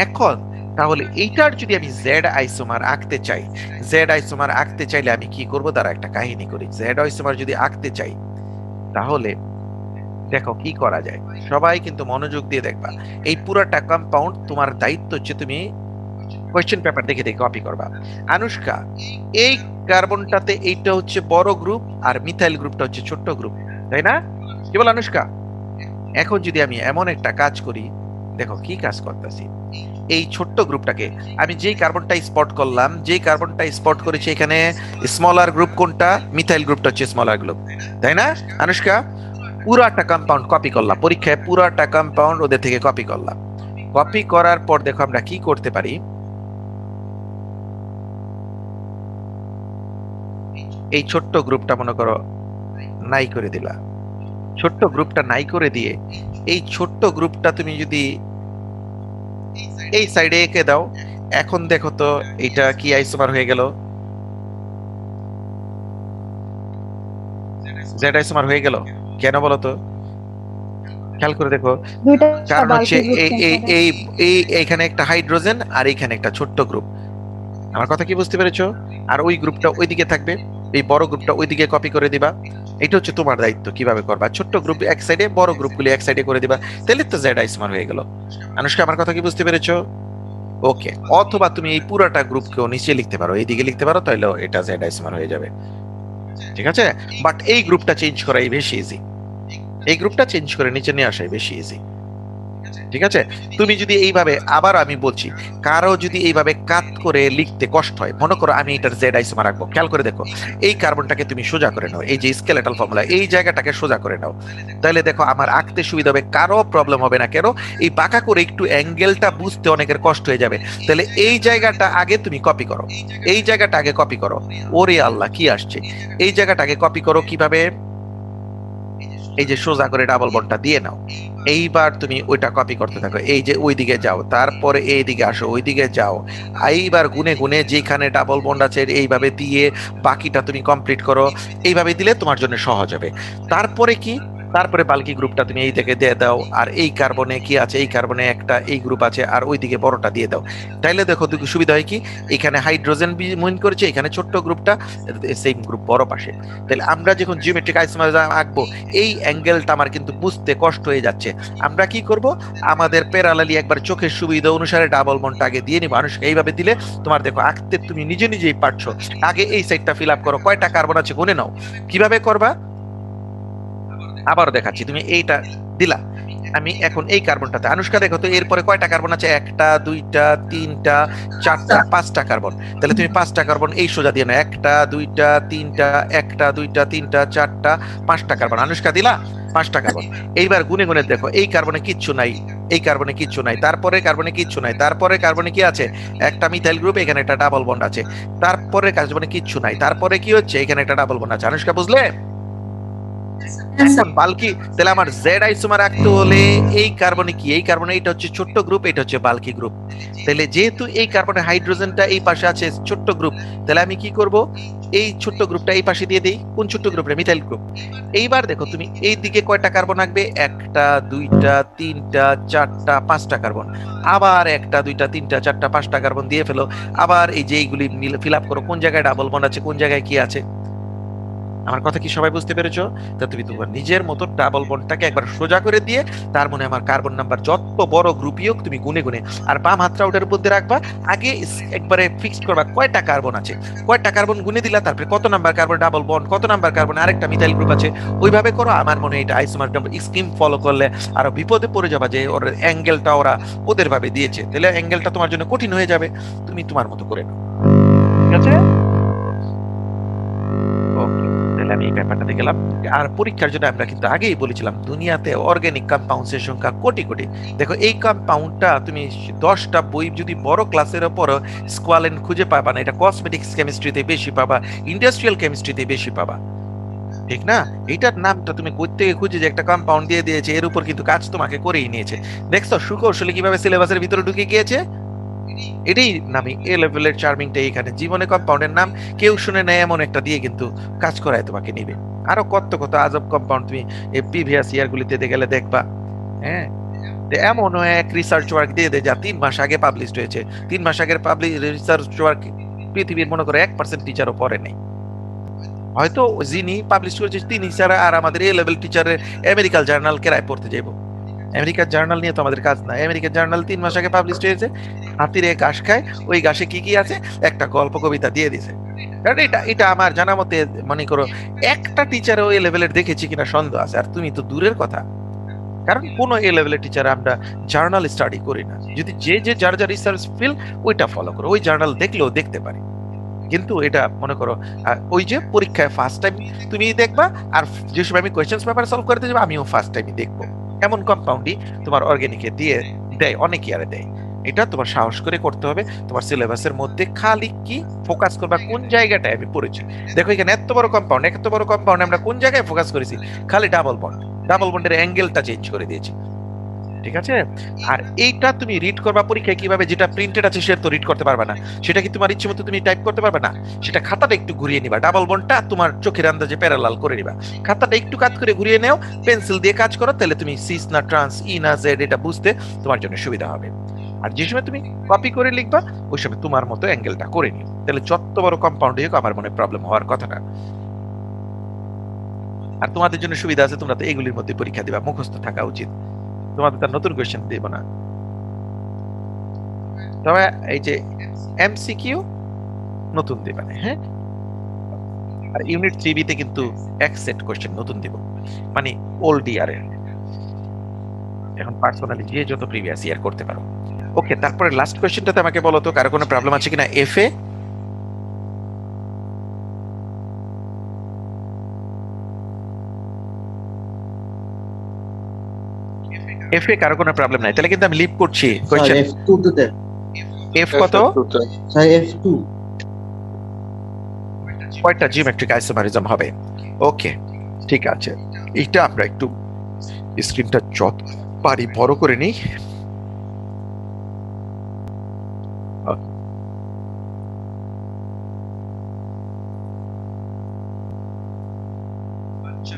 [SPEAKER 1] এখন তাহলে এইটার যদি আমি জেড আইসোমার আঁকতে চাই, জেড আইসোমার আঁকতে চাইলে আমি কি করব, তারা একটা কাহিনী করি। জেড আইসোমার যদি আঁকতে চাই তাহলে দেখো কি করা যায়, সবাই কিন্তু মনোযোগ দিয়ে দেখবা। এই পুরোটা কম্পাউন্ড তোমার দায়িত্ব হচ্ছে তুমি কোয়েশ্চেন পেপার দেখে দেখে কপি করবা। আনুষ্কা, এই কার্বনটাতে এইটা হচ্ছে বড় গ্রুপ আর মিথাইল গ্রুপটা হচ্ছে ছোট্ট গ্রুপ, তাই না? কি বল আনুষ্কা? এখন যদি আমি এমন একটা কাজ করি, দেখো কি কাজ করতেছি, এই ছোট্ট গ্রুপটাকে আমি যেই কার্বনটা স্পট করলাম, যেই কার্বনটা স্পট করেছি এখানে স্মলার গ্রুপ কোনটা? মিথাইল গ্রুপটা হচ্ছে স্মলার গ্রুপ, তাই না আনুষ্কা? পুরাটা কম্পাউন্ড কপি করলাম, পরীক্ষায় পুরাটা কম্পাউন্ড ওদের থেকে কপি করলাম। কপি করার পর দেখো আমরা কি করতে পারি, এই ছোট্ট গ্রুপটা মনে করো নাই করে দিলা, ছোট্ট গ্রুপটা নাই করে দিয়ে এই ছোট্ট গ্রুপটা তুমি যদি এই সাইডে এঁকে দাও, এখন দেখো তো এটা কি আইসোমার হয়ে গেল? জেড আইসোমার হয়ে গেল কেন বলো তো? খেয়াল করে দেখো,
[SPEAKER 3] দুইটা
[SPEAKER 1] কারণ হচ্ছে
[SPEAKER 3] bulky group
[SPEAKER 1] এইখানে একটা হাইড্রোজেন আর এইখানে একটা ছোট্ট গ্রুপ। আমার কথা কি বুঝতে পেরেছো? আর ওই গ্রুপটা ওইদিকে থাকবে, এই বড় গ্রুপটা ওইদিকে কপি করে দিবা। এটা হচ্ছে তোমার দায়িত্ব কিভাবে করবা। ছোট্ট গ্রুপ এক সাইডে, বড় গ্রুপগুলি এক সাইডে করে দিবা, তাহলে তো জেড আইসোমার হয়ে গেল। আনুষ্কা, আমার কথা কি বুঝতে পেরেছো? ওকে। অথবা তুমি এই পুরাটা গ্রুপকেও নিচে লিখতে পারো, এইদিকে লিখতে পারো, তাহলে এটা জেড আইসোমার হয়ে যাবে। ঠিক আছে, বাট এই গ্রুপটা চেঞ্জ করাই বেশি ইজি। এই গ্রুপটা চেঞ্জ করে নিচে নিয়ে আসাই বেশি ইজি। ঠিক আছে, তুমি যদি এইভাবে, আবার আমি বলছি, কারো যদি এইভাবে কাট করে লিখতে কষ্ট হয়, মনে করো আমি এটার জেড আইসোমার রাখবো, খেয়াল করে দেখো এই কার্বনটাকে তুমি সোজা করে নাও, এই যে স্কেলেটাল ফর্মুলা এই জায়গাটাকে সোজা করে নাও, তাহলে দেখো আমার আঁকতে সুবিধা হবে, কারো প্রবলেম হবে না। কেন? এই বাঁকা করে একটু অ্যাঙ্গেলটা বুঝতে অনেকের কষ্ট হয়ে যাবে, তাহলে এই জায়গাটা আগে তুমি কপি করো, এই জায়গাটা আগে কপি করো। ওরে আল্লাহ, কি আসছে! এই জায়গাটা আগে কপি করো কিভাবে? এই যে সোজা করে ডাবল বন্ডটা দিয়ে নাও, এইবার তুমি ওইটা কপি করতে থাকো, এই যে ওইদিকে যাও, তারপরে এইদিকে আসো, ওইদিকে যাও, এইবার গুনে গুনে যেখানে ডাবল বন্ড আছে এইভাবে দিয়ে বাকিটা তুমি কমপ্লিট করো। এইভাবে দিলে তোমার জন্য সহজ হবে। তারপরে কি? তারপরে বাল্কি গ্রুপটা তুমি এই দিকে দিয়ে দাও, আর এই কার্বনে কি আছে, এই কার্বনে একটা এই গ্রুপ আছে, আর ওইদিকে বড়টা দিয়ে দাও। তাইলে দেখো সুবিধা হয় কি, এখানে হাইড্রোজেন মিন করেছে, এখানে ছোট্ট গ্রুপটা, সেম গ্রুপ বড় পাশে। তাহলে আমরা যখন জিওমেট্রিক আইসোমার আঁকবো, এই অ্যাঙ্গেলটা আমার কিন্তু বুঝতে কষ্ট হয়ে যাচ্ছে। আমরা কি করব, আমাদের প্যারালালি একবার চোখের সুবিধা অনুসারে ডাবল বন্ডটা আগে দিয়ে নিব। মানুষ এইভাবে দিলে তোমার দেখো আঁকতে তুমি নিজে নিজেই পারছো। আগে এই সাইডটা ফিল আপ করো, কয়টা কার্বন আছে গুনে নাও। কিভাবে করবা আবার দেখাচ্ছি। তুমি এইটা দিলা, আমি এখন এই কার্বনটাতে, আনুষ্কা দেখো তো এরপরে কয়টা কার্বন আছে? একটা, দুইটা, তিনটা, চারটা, পাঁচটা কার্বন। তাহলে তুমি পাঁচটা কার্বন এই সোজা দিয়ে নাও, একটা, দুইটা, তিনটা, একটা, দুইটা, তিনটা, চারটা, পাঁচটা কার্বন। আনুষ্কা দিলা পাঁচটা কার্বন। এইবার গুনে গুনে দেখো, এই কার্বনে কিচ্ছু নাই, এই কার্বনে কিচ্ছু নাই, তারপরে কার্বনে কিচ্ছু নাই, তারপরে কার্বনে কি আছে? একটা মিথাইল গ্রুপ, এখানে একটা ডাবল বন্ড আছে, তারপরে কার্বনে কিচ্ছু নাই, তারপরে কি হচ্ছে? এখানে একটা ডাবল বন্ড আছে। আনুষ্কা বুঝলে? এখন বাল্কি, তাহলে আমার জেড আইসোমার রাখতে হলে এই কার্বনে কি, এই কার্বনে এটা হচ্ছে ছোট্ট গ্রুপ, এটা হচ্ছে বাল্কি গ্রুপ। তাহলে যেহেতু এই কার্বনে হাইড্রোজেনটা এই পাশে আছে ছোট্ট গ্রুপ, তাহলে আমি কি করব, এই ছোট্ট গ্রুপটা এই পাশে দিয়ে দেই। কোন ছোট্ট গ্রুপটা? Methyl group. এইবার দেখো তুমি এই দিকে কয়টা কার্বন রাখবে? একটা, দুইটা, তিনটা, চারটা, পাঁচটা কার্বন। আবার একটা, দুইটা, তিনটা, চারটা, পাঁচটা কার্বন দিয়ে ফেলো। আবার এই যে এইগুলি ফিল আপ করো, কোন জায়গায় ডাবল বন্ড আছে, কোন জায়গায় কি আছে। আমার কথা কি সবাই বুঝতে পেরেছো? তা তুমি তোমার নিজের মতো ডাবল বন্ডটাকে একবার সোজা করে দিয়ে, তার মনে আমার কার্বন নাম্বার যত বড় গ্রুপই হোক তুমি গুনে গুনে, আর বাম হাতটা ওটার মধ্যে রাখবা, আগে একবারে ফিক্সড করবা কয়টা কার্বন আছে, কয়টা কার্বন গুনে দিলা, তারপরে কত নাম্বার কার্বন ডাবল বন্ড, কত নাম্বার কার্বন আরেকটা মিথাইল গ্রুপ আছে, ওইভাবে করো। আমার মনে হয় এটা আইসোমার স্কিম ফলো করলে আরো বিপদে পড়ে যাবা, যে ওর অ্যাঙ্গেলটা ওরা ওদের ভাবে দিয়েছে, তাহলে অ্যাঙ্গেলটা তোমার জন্য কঠিন হয়ে যাবে। তুমি তোমার মতো করে নাও, ঠিক আছে? আমি এই ব্যাপারটাতে গেলাম। আর পরীক্ষার জন্য আমরা কিন্তু আগেই বলেছিলাম, দুনিয়াতে অর্গানিক কম্পাউন্ডসের সংখ্যা কোটি কোটি। দেখো এই কম্পাউন্ডটা তুমি 10টা বই যদি বড় ক্লাসের উপর স্কোয়ালেন খুঁজে পাবা না, এটা কসমেটিক্স কেমিস্ট্রিতে বেশি পাবা, ইন্ডাস্ট্রিয়াল কেমিস্ট্রিতে বেশি পাবা, ঠিক না? এইটার নামটা তুমি কই থেকে খুঁজে যে একটা কম্পাউন্ড দিয়ে দিয়েছে, এর উপর কিন্তু কাজ তোমাকে করেই নিয়েছে। দেখছো সুকৌশলে কিভাবে সিলেবাসের ভিতরে ঢুকে গিয়েছে। এটাই নামি এ লেভেলের চার্মিংটা। এখানে জীবনে কম্পাউন্ডের নাম কেউ শুনে নেয় এমন একটা দিয়ে কিন্তু কাজ করায় তোমাকে নিবে। আরো কত কত আজব কম্পাউন্ড তুমি এই প্রিভিয়াস ইয়ার গুলিতে গেলে দেখবা। হ্যাঁ, এমন এক রিসার্চ ওয়ার্ক দিয়ে দেয় যা 3 মাস আগে পাবলিশড হয়েছে। 3 মাস আগের রিসার্চ ওয়ার্ক পৃথিবীর মনে করো 1% টিচারও পড়ে নেই। হয়তো যিনি পাবলিশ করেছে তিনি ছাড়া আর আমাদের এ লেভেল টিচারের আমেরিকান জার্নাল কেরায় পড়তে যাবো। আমেরিকার জার্নাল নিয়ে তো আমাদের কাজ না। আমেরিকার জার্নাল 3 মাস আগে পাবলিশ হয়েছে, হাতিরে ঘাস খায়, ওই ঘাসে কি কি আছে একটা গল্প কবিতা দিয়ে দিছে। কারণ এটা আমার জানা মতে মনে করো একটা টিচার ওই লেভেলের দেখেছি কিনা সন্দেহ আছে, আর তুমি তো দূরের কথা। কারণ কোন এ লেভেলের টিচার আমরা জার্নাল স্টাডি করি না। যদি যে যার যার রিসার্চ ফিল্ড ওইটা ফলো করো, ওই জার্নাল দেখলেও দেখতে পারি। কিন্তু এটা মনে করো ওই যে পরীক্ষায় ফার্স্ট টাইম তুমি দেখবা, আর যে সময় আমি কোয়েশ্চেন পেপার সলভ করতে যাবো আমিও ফার্স্ট টাইমই দেখবো। এমন কম্পাউন্ডই তোমার অর্গানিকে দিয়ে দেয়, অনেক ইয়ারে দেয়। এটা তোমার সাহস করে করতে হবে। তোমার সিলেবাসের মধ্যে খালি কি ফোকাস করবা কোন জায়গাটায় আমি পড়েছি। দেখো এখানে এত বড় কম্পাউন্ড আমরা কোন জায়গায় ফোকাস করেছি? খালি ডাবল বন্ড। ডাবল বন্ডের অ্যাঙ্গেলটা চেঞ্জ করে দিয়েছি। ঠিক আছে? আর এইটা তুমি রিড করবা পরীক্ষায় কিভাবে, যেটা প্রিন্টেড আছে সেটা তো রিড করতে পারবে না, সেটা কি তোমার ইচ্ছে মতো তুমি টাইপ করতে পারবে না। সেটা খাতাটা একটু ঘুরিয়ে নিবা, ডাবল বন্ডটা তোমার চোখের আন্দাজে প্যারালাল করে নিবা, খাতাটা একটু কাজ করে ঘুরিয়ে নেও, পেন্সিল দিয়ে কাজ করো, তাহলে তুমি সিস না ট্রান্স, ই না জেড এটা বুঝতে তোমার জন্য সুবিধা হবে। আর যে সময় তুমি কপি করে লিখবা ওই সময় তোমার মতো অ্যাঙ্গেলটা করে নিও, তাহলে যত বড় কম্পাউন্ড হোক আমার মনে প্রবলেম হওয়ার কথা না। আর তোমাদের জন্য সুবিধা আছে, তোমরা তো এগুলির মধ্যে পরীক্ষা দিবা, মুখস্থ থাকা উচিত, তোমাদের তার নতুন কোয়েশ্চেন দেব না। তবে এই যে এমসিকিউ নতুন দেবা না, হ্যাঁ। আর ইউনিট 3B তে কিন্তু এক সেট কোয়েশ্চেন নতুন দিব, মানে ওল্ড ইয়ার এর। এখন পার্সোনালি যে যত প্রিভিয়াস ইয়ার করতে পারো। ওকে, তারপরে লাস্ট কোয়েশ্চেনটাতে আমাকে বলো তো কারো কোনো প্রবলেম আছে কিনা। এফ এ কারো কোনো প্রবলেম নাই, তাহলে কিন্তু আমি লিভ করছি কোয়েশ্চেন। এফ কত? কয়টা জিওমেট্রিক আইসোমারিজম হবে? ওকে, ঠিক আছে, এটা আমরা একটু স্ক্রিনটা যত পারি বড় করে নিই।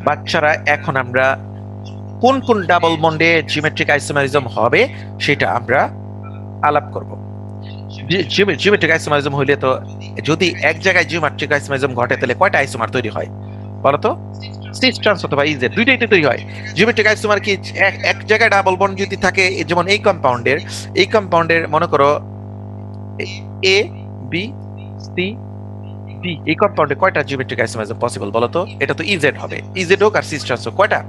[SPEAKER 1] বাচ্চারা, এখন আমরা কোন কোন ডাবল বন্ডে জিওমেট্রিক আইসোমারিজম হবে সেটা আমরা আলাপ করব। জিওমেট্রিক আইসোমারিজম হইলে তো, যদি এক জায়গায় জিওমেট্রিক আইসোমারিজম ঘটে তাহলে কয়টা আইসোমার তৈরি হয় বলতো? সিস ট্রান্স অথবা ইজেড দুইটাই তো তৈরি হয়। জিওমেট্রিক আইসোমার কি এক জায়গায় ডাবল বন্ড যদি থাকে, যেমন এই কম্পাউন্ডের মনে করো এ বি সি ডি, এই কম্পাউন্ডে কয়টা জিওমেট্রিক আইসোমারিজম পসিবল বলতো? এটা তো ইজেড হবে, ইজেড হোক আর সিস ট্রান্স হোক, কয়টা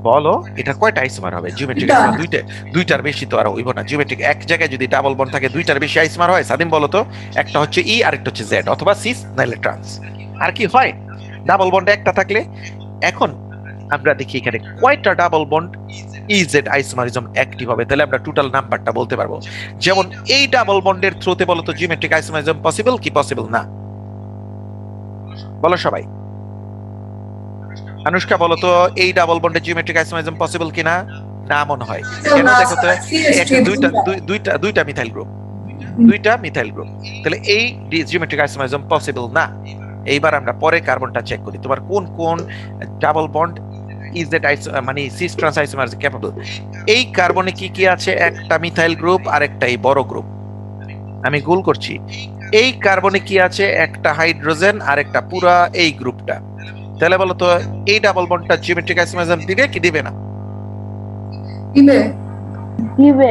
[SPEAKER 1] বলো? এটা কয়টা আইসোমার হবে জিওমেট্রিক আইসোমার? দুইটার বেশি তো আর হইব না। জিওমেট্রিক এক জায়গায় যদি ডাবল বন্ড থাকে দুইটার বেশি আইসোমার হয়। সাদিম বলো তো, একটা হচ্ছে ই আর একটা হচ্ছে জেড, অথবা সিস নাইলে ট্রান্স। আর কি হয় ডাবল বন্ডে একটা থাকলে? এখন আমরা দেখি এখানে কয়টা double bond EZ isomerism active হবে, তাহলে আমরা টোটাল নাম্বারটা বলতে পারবো। যেমন এই ডাবল বন্ডের থ্রুতে বলো তো জিওমেট্রিক আইসোমারিজম পসিবল কি পসিবল না? বলো সবাই। আনুষ্কা বলো তো, এই ডাবল বন্ডের জিওমেট্রিক আইসোমারিজম পসিবল কিনা? না মনে হয়। কেন দেখো তো, দুইটা মিথাইল গ্রুপ, তাহলে এই জিওমেট্রিক আইসোমারিজম পসিবল না। এইবার আমরা পরে কার্বনটা চেক করি, তোমার কোন কোন ডাবল বন্ড ইজেড মানে সিস ট্রান্স আইসোমারিজম ক্যাপাবল। এই কার্বনে কি কি আছে? একটা মিথাইল গ্রুপ আর একটা এই বড় গ্রুপ, আমি গোল করছি। এই কার্বনে কি আছে? একটা হাইড্রোজেন আর একটা পুরা এই গ্রুপটা। তাহলে বলো তো, এই ডাবল বন্ডটা জিওমেট্রিক আইসোমারিজম দিবে কি দিবে না?
[SPEAKER 3] দিবে।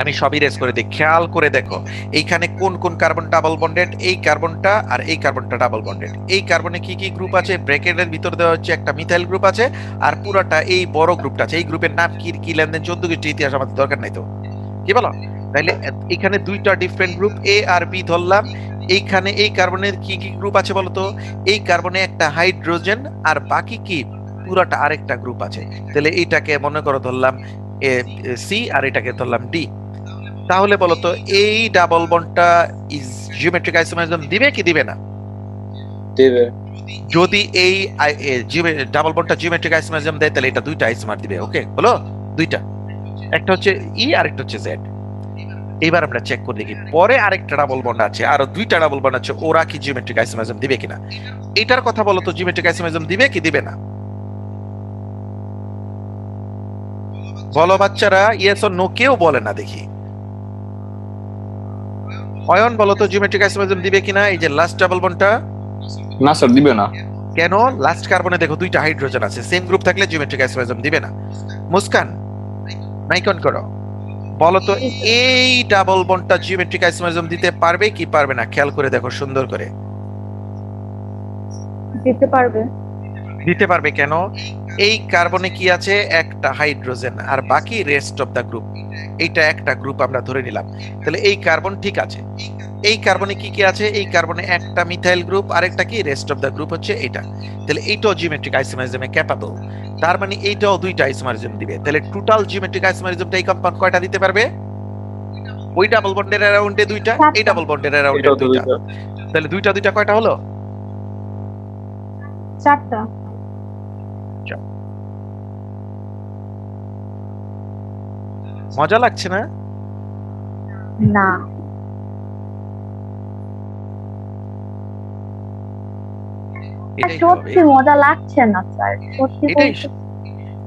[SPEAKER 1] আমি সবই রেস করে দিই, খেয়াল করে দেখো এইখানে কোন কোন কার্বন ডাবল বন্ডেড। এই কার্বনটা আর এই কার্বনটা ডাবল বন্ডেড। এই কার্বনে কি কি গ্রুপ আছে? ব্র্যাকেটের ভিতর দেওয়া হচ্ছে একটা মিথাইল গ্রুপ আছে, আর পুরাটা এই বড় গ্রুপটা আছে। এই গ্রুপের নাম কি কি লেনদেন 14 গোষ্ঠী ইতিহাস আমাদের দরকার নাই তো, কি বলো? তাইলে এখানে দুইটা ডিফারেন্ট গ্রুপ এ আর বি ধরলাম। এইখানে এই কার্বনের কি কি গ্রুপ আছে বলতো? এই কার্বনে একটা হাইড্রোজেন আর বাকি কি পুরাটা আরেকটা গ্রুপ আছে। তাহলে এইটাকে মনে করো ধরলাম সি আর এটাকে ধরলাম ডি। তাহলে বলতো এই ডাবল বন্ডটা জিওমেট্রিক আইসোমারিজম দিবে কি দিবে না?
[SPEAKER 9] দিবে।
[SPEAKER 1] যদি এই ডাবল বন্ডটা জিওমেট্রিক আইসোমারিজম দেয় তাহলে এটা দুইটা আইসোমার দিবে। ওকে, হলো দুইটা, একটা হচ্ছে ই আর একটা হচ্ছে জেড। এবার আমরা চেক করে দেখি পরে আরেকটা ডাবল বন্ড আছে, আরো দুইটা ডাবল বন্ড আছে, ওরা কি জিওমেট্রিক আইসোমারিজম দিবে কিনা। এটার কথা বলো তো, জিওমেট্রিক আইসোমারিজম দিবে কি দিবে না? বলো বাচ্চারা, ইয়েস অর নো। কেউ বলে না দেখি। অয়ন বলো তো, জিওমেট্রিক আইসোমারিজম দিবে কিনা এই যে লাস্ট ডাবল বন্ডটা?
[SPEAKER 9] না স্যার, দিবে না।
[SPEAKER 1] কেন? লাস্ট কার্বনে দেখো দুইটা হাইড্রোজেন আছে, সেম গ্রুপ থাকলে জিওমেট্রিক আইসোমারিজম দিবে না। মুস্কান মাইক অন করো, বলো তো এই ডাবল বন্ডটা জিওমেট্রিক আইসোমারিজম দিতে পারবে কি পারবে না? খেয়াল করে দেখো সুন্দর করে।
[SPEAKER 3] দিতে পারবে।
[SPEAKER 1] দিতে পারবে কেন? এই কার্বনে কি আছে? একটা হাইড্রোজেন আর বাকি রেস্ট অফ দা গ্রুপ। এইটা একটা গ্রুপ আমরা ধরে নিলাম, তাহলে এই কার্বন ঠিক আছে। এই কার্বনে কি কি আছে? এই কার্বনে একটা মিথাইল গ্রুপ আর একটা কি রেস্ট অফ দা গ্রুপ হচ্ছে এটা। তাহলে এইটাও জিওমেট্রিক আইসোমারিজমে ক্যাপাবল, তার মানে এইটাও দুইটা আইসোমারিজম দিবে। তাহলে টোটাল জিওমেট্রিক আইসোমারিজমটা এই কম্পাউন্ড কয়টা দিতে পারবে? ওই ডাবল বন্ডের অ্যারাউন্ডে দুইটা, এই ডাবল বন্ডের অ্যারাউন্ডে দুইটা। তাহলে দুইটা দুইটা কয়টা হলো?
[SPEAKER 3] চারটা।
[SPEAKER 1] মজা লাগছে না?
[SPEAKER 3] না।
[SPEAKER 1] এটাই
[SPEAKER 3] সত্যি
[SPEAKER 1] স্বাভাবিক।
[SPEAKER 3] মজা লাগছে না স্যার, সত্যি
[SPEAKER 1] এটাই
[SPEAKER 3] বলতে।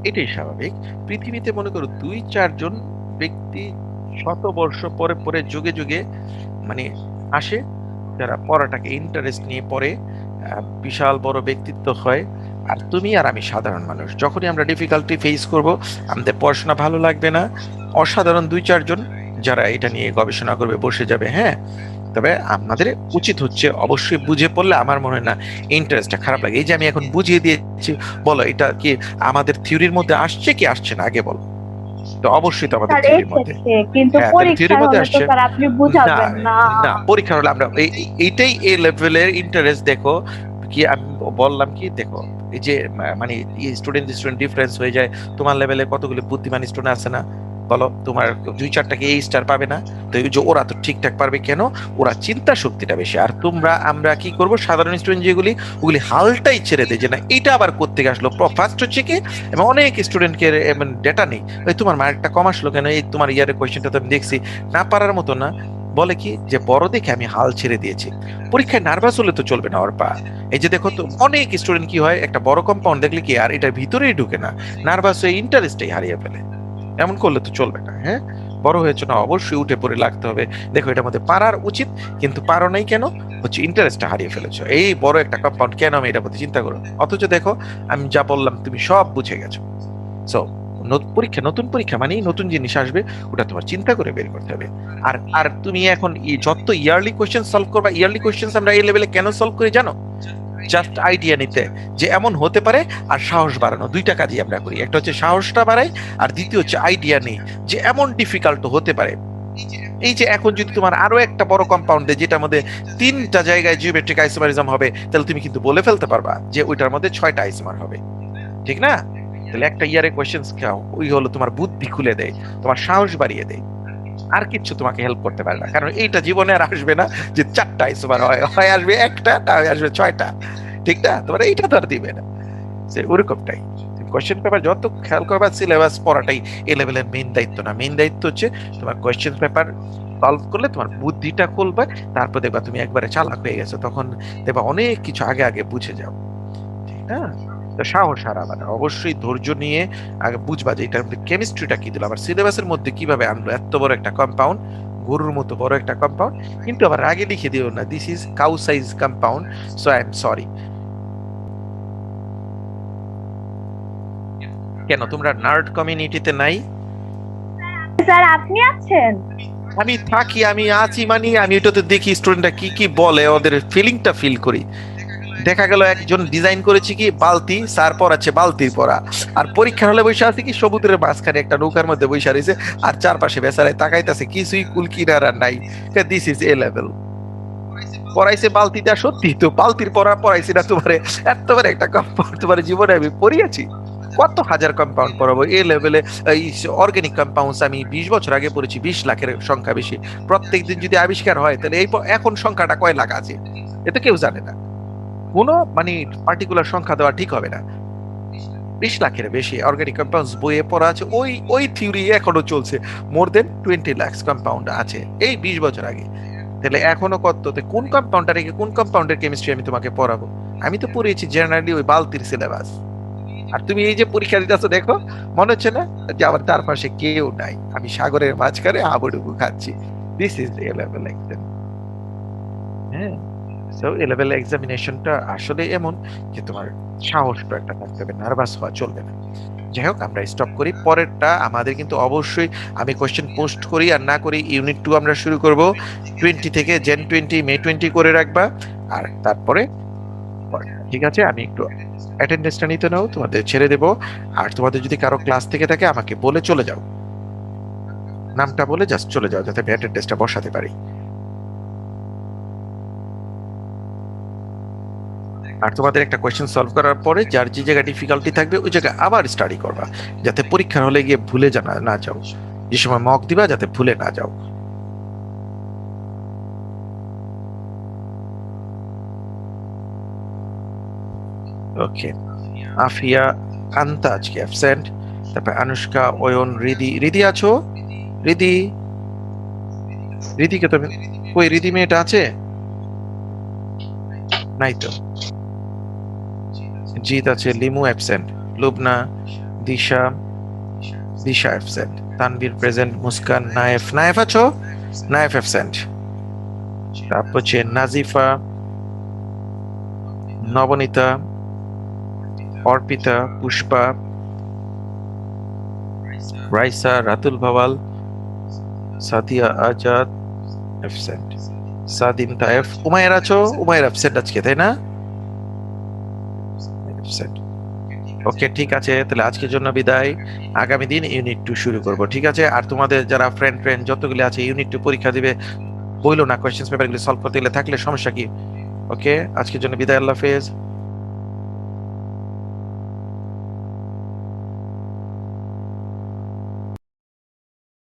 [SPEAKER 1] এটাই স্বাভাবিক। পৃথিবীতে মনে করো 2-4 জন ব্যক্তি শত বর্ষ পরে পরে যুগে যুগে মানে আসে, যারা পড়াটাকে ইন্টারেস্ট নিয়ে পড়ে, বিশাল বড় ব্যক্তিত্ব হয়। আর তুমি আর আমি সাধারণ মানুষ, যখনই আমরা ডিফিকাল্টি ফেস করব, আমাদের পড়াশোনা ভালো লাগবে না, অসাধারণ 2-4 জন যারা এটা নিয়ে গবেষণা করবে বসে যাবে। হ্যাঁ, তবে আমাদের উচিত হচ্ছে অবশ্যই বুঝে পড়লে আমার মনে হয় না ইন্টারেস্টটা খারাপ লাগে। এই যে আমি এখন বুঝিয়ে দিয়েছি, বলো এটা কি আমাদের থিওরির মধ্যে আসছে কি আসছে না আগে বলো। তো অবশ্যই তো আমাদের
[SPEAKER 3] স্যার
[SPEAKER 1] থিওরির মধ্যে।
[SPEAKER 3] এসেছে, কিন্তু
[SPEAKER 1] হ্যাঁ, তাহলে
[SPEAKER 3] পরীক্ষার
[SPEAKER 1] থিওরির মধ্যে
[SPEAKER 3] হলে তো
[SPEAKER 1] আসছে।
[SPEAKER 3] স্যার আপনি
[SPEAKER 1] না
[SPEAKER 3] বুঝাবেন না।
[SPEAKER 1] না, পরীক্ষা হলে আমরা এইটাই এই লেভেলের ইন্টারেস্ট। দেখো কি আমি বললাম কি, দেখো এই যে মানে স্টুডেন্ট ডিফারেন্স হয়ে যায়। তোমার লেভেলে কতগুলো বুদ্ধিমান স্টুডেন্ট আছে না, বলো? তোমার 2-4টাকে এই স্টার পাবে না? তো এই যে ওরা তো ঠিকঠাক পারবে কেন? ওরা চিন্তা শক্তিটা বেশি। আর আমরা কি করব, সাধারণ স্টুডেন্ট যেগুলি, ওগুলি হালটাই ছেড়ে দেয় যে না এটা আবার করতে আসলো। ফার্স্ট হচ্ছে কি, এবং অনেক স্টুডেন্টকে ডেটা নেই, ওই তোমার মার্কটা কম আসলো কেন, এই তোমার ইয়ারের কোয়েশ্চেনটা তো আমি দেখছি না পারার মতো না। বলে কি যে বড় দেখে আমি হাল ছেড়ে দিয়েছি। পরীক্ষায় নার্ভাস হলে তো চলবে না ওর পা। এই যে দেখো তো অনেক স্টুডেন্ট কি হয়, একটা বড় কম্পাউন্ড দেখলে কি আর এটার ভিতরেই ঢুকে না, নার্ভাস হয়ে ইন্টারেস্টই হারিয়ে ফেলে। এমন করলে তো চলবে না। হ্যাঁ, বড় হয়েছে না, অবশ্যই উঠে পড়ে লাগতে হবে। দেখো এটার মধ্যে পারার উচিত, কিন্তু পারো নাই কেন? হচ্ছে ইন্টারেস্টটা হারিয়ে ফেলেছো। এই বড় একটা কম্পাউন্ড কেন আমি এটার প্রতি চিন্তা করো? অথচ দেখো আমি যা বললাম তুমি সব বুঝে গেছো। সো নতুন পরীক্ষা মানেই নতুন জিনিস আসবে, ওটা তোমার চিন্তা করে বের করতে হবে। আর আর তুমি এখন যত ইয়ারলি কোশ্চেন সলভ করবা, ইয়ারলি কোশ্চেন আমরা এই লেভেলে কেন সলভ করি জানো? জাস্ট আইডিয়া নিতে যে এমন হতে পারে, আর সাহস বাড়ানো। 2টা কাজই আমরা করি, একটা হচ্ছে সাহসটা বাড়াই, আর দ্বিতীয় হচ্ছে আইডিয়া নেই যে এমন ডিফিকাল্ট হতে পারে। এই যে এখন যদি তোমার আরো একটা বড় কম্পাউন্ড দেয় যেটার মধ্যে 3টা জায়গায় জিওমেট্রিক আইসোমারিজম হবে, তাহলে তুমি কিন্তু বলে ফেলতে পারবা যে ওইটার মধ্যে 6টা আইসোমার হবে, ঠিক না? তাহলে একটা ইয়ারে কোশ্চেন্স ওই হলো তোমার বুদ্ধি খুলে দেয়, তোমার সাহস বাড়িয়ে দেয়। আর কিচ্ছু তোমাকে হেল্প করতে পারে না, কারণ এইটা জীবনে আর আসবে না যে 4টা আইসোমার হয়, হয় আসবে একটা, না আসবে 6টা, ঠিক না? তোমার এইটা তো আর দিবে না। সে ওরকমটাই কোয়েশ্চেন পেপার যত খেয়াল করবা, সিলেবাস পড়াটাই এ লেভেলের মেইন দায়িত্ব না। মেইন দায়িত্ব হচ্ছে তোমার কোয়েশ্চেন পেপার সলভ করলে তোমার বুদ্ধিটা খুলবে, তারপর দেখবা তুমি একবারে চালাক হয়ে গেছো, তখন দেখবা অনেক কিছু আগে আগে বুঝে যাও, ঠিক না? তো সাহস হারাবা না, অবশ্যই ধৈর্য নিয়ে আগে বুঝবা যে এটার মধ্যে কেমিস্ট্রিটা কি দিল, আবার সিলেবাসের মধ্যে কিভাবে আনলো এত বড় একটা কম্পাউন্ড, গরুর মতো বড় একটা কম্পাউন্ড। কিন্তু আবার আগে লিখে দিও না this is cow size compound, so I am sorry. কেন তোমরা নার্ড কমিউনিটিতে নাই?
[SPEAKER 3] স্যার আপনি আছেন?
[SPEAKER 1] আমি থাকি, আমি আছি, মানে আমি এটাতে দেখি স্টুডেন্টরা কি কি বলে, ওদের ফিলিংটা ফিল করি। দেখা গেল একজন ডিজাইন করেছে কি বালতি, স্যার পড়াচ্ছে বালতির পড়া, আর পরীক্ষা হলে বসে আছে কি সমুদ্রের মাঝখানে একটা নৌকার মধ্যে বসে রয়েছে, আর চারপাশে বেচারায় তাকাইতেছে, কিছুই কুল কিনারা নাই। This is A level. পড়াইছে বালতিটা, সত্যি তো বালতির পড়া পড়াইছি না তোমারে, এত বড় একটা কম্পাউন্ড তোমার জীবনে আমি পড়িয়েছি? কত হাজার কম্পাউন্ড পড়াবো এই লেভেলে? এই অর্গানিক কম্পাউন্ডস আমি 20 বছর আগে পড়েছি, 20 লাখের সংখ্যা বেশি। প্রত্যেকদিন যদি আবিষ্কার হয় তাহলে এই এখন সংখ্যাটা কয় লাখ আছে এটা কেউ জানে না। কোনো মানে পার্টিকুলার সংখ্যা দেওয়া ঠিক হবে না। 20 লাখের বেশি অর্গানিক কম্পাউন্ডস বইয়ে পড়া আছে, ওই থিওরি এখনো চলছে। মোর দেন 20 লাখ কম্পাউন্ড আছে এই 20 বছর আগে। তাহলে এখনো কত, কোন কম্পাউন্ডটা রেখে কোন কম্পাউন্ডের কেমিস্ট্রি আমি তোমাকে পড়াবো? আমি তো পড়িয়েছি জেনারেলি ওই বালতির সিলেবাস। আর তুমি এই যে পরীক্ষা দিতেছো, দেখো মনে হচ্ছে না যে আমার চারপাশে কেউ নাই, আমি সাগরের মাঝখানে হাবুডুবু খাচ্ছি। This is A level exam. হ্যাঁ, সো এ লেভেল এক্সামিনেশনটা আসলে এমন যে তোমার সাহসটা একটা থাকতে হবে, নার্ভাস হওয়া চলবে না। যাই হোক, আমরা স্টপ করি। পরেরটা আমাদের কিন্তু অবশ্যই আমি কোশ্চেন পোস্ট করি আর না করি, ইউনিট 2 আমরা শুরু করব 20 থেকে জেন 20 মে 20 করে রাখবা। আর তারপরে ঠিক আছে, আমি একটু অ্যাটেন্ডেন্সটা নিতে নাও, তোমাদের ছেড়ে দেবো। আর তোমাদের যদি কারো ক্লাস থেকে থাকে আমাকে বলে চলে যাও, নামটা বলে জাস্ট চলে যাও, যাতে আমি অ্যাটেন্ডেন্সটা বসাতে পারি। আর তোমাদের একটা কোয়েশ্চেন সলভ করার পরে যার যে জায়গায় ডিফিকাল্টি থাকবে ওই জায়গায় আবার স্টাডি করবা, যাতে পরীক্ষার হলে গিয়ে ভুলে না যাও, যে সময় মক দিবা যাতে ভুলে না যাও। ওকে, আফিয়া কান্তা আজকে অ্যাবসেন্ট, তারপর আনুষ্কা, অয়ন, রিদি আছো? রিদি, রিদিকে তো কই, রিদি মেয়েটা আছে? নাই তো। জিৎ আছে, Limu absent, Lubna, Disha, Disha absent, Tanvir present, Muskan, Nayef, Nayef আছো? নায়েফ অ্যাবসেন্ট। তারপর হচ্ছে নাজিফা, নবনীতা, অর্পিতা, পুষ্পা, রাইসা, রাতুল ভাওয়াল, সাদিয়া আজাদ অ্যাবসেন্ট, সাদিম তায়েফ, উমায়ের আছো? উমায়ের অ্যাবসেন্ট আজকে, তাই না? অ্যাবসেন্ট। ওকে, ঠিক আছে, তাহলে আজকের জন্য বিদায়। আগামী দিন ইউনিট 2 শুরু করব, ঠিক আছে? আর তোমাদের যারা ফ্রেন্ড যতগুলো আছে ইউনিট 2 পরীক্ষা দিবে, বইলো না কোয়েশ্চেন্স পেপারগুলো সলভ করতে গেলে থাকলে সমস্যা কি? ওকে, আজকের জন্য বিদায়, আল্লাহ হাফেজ।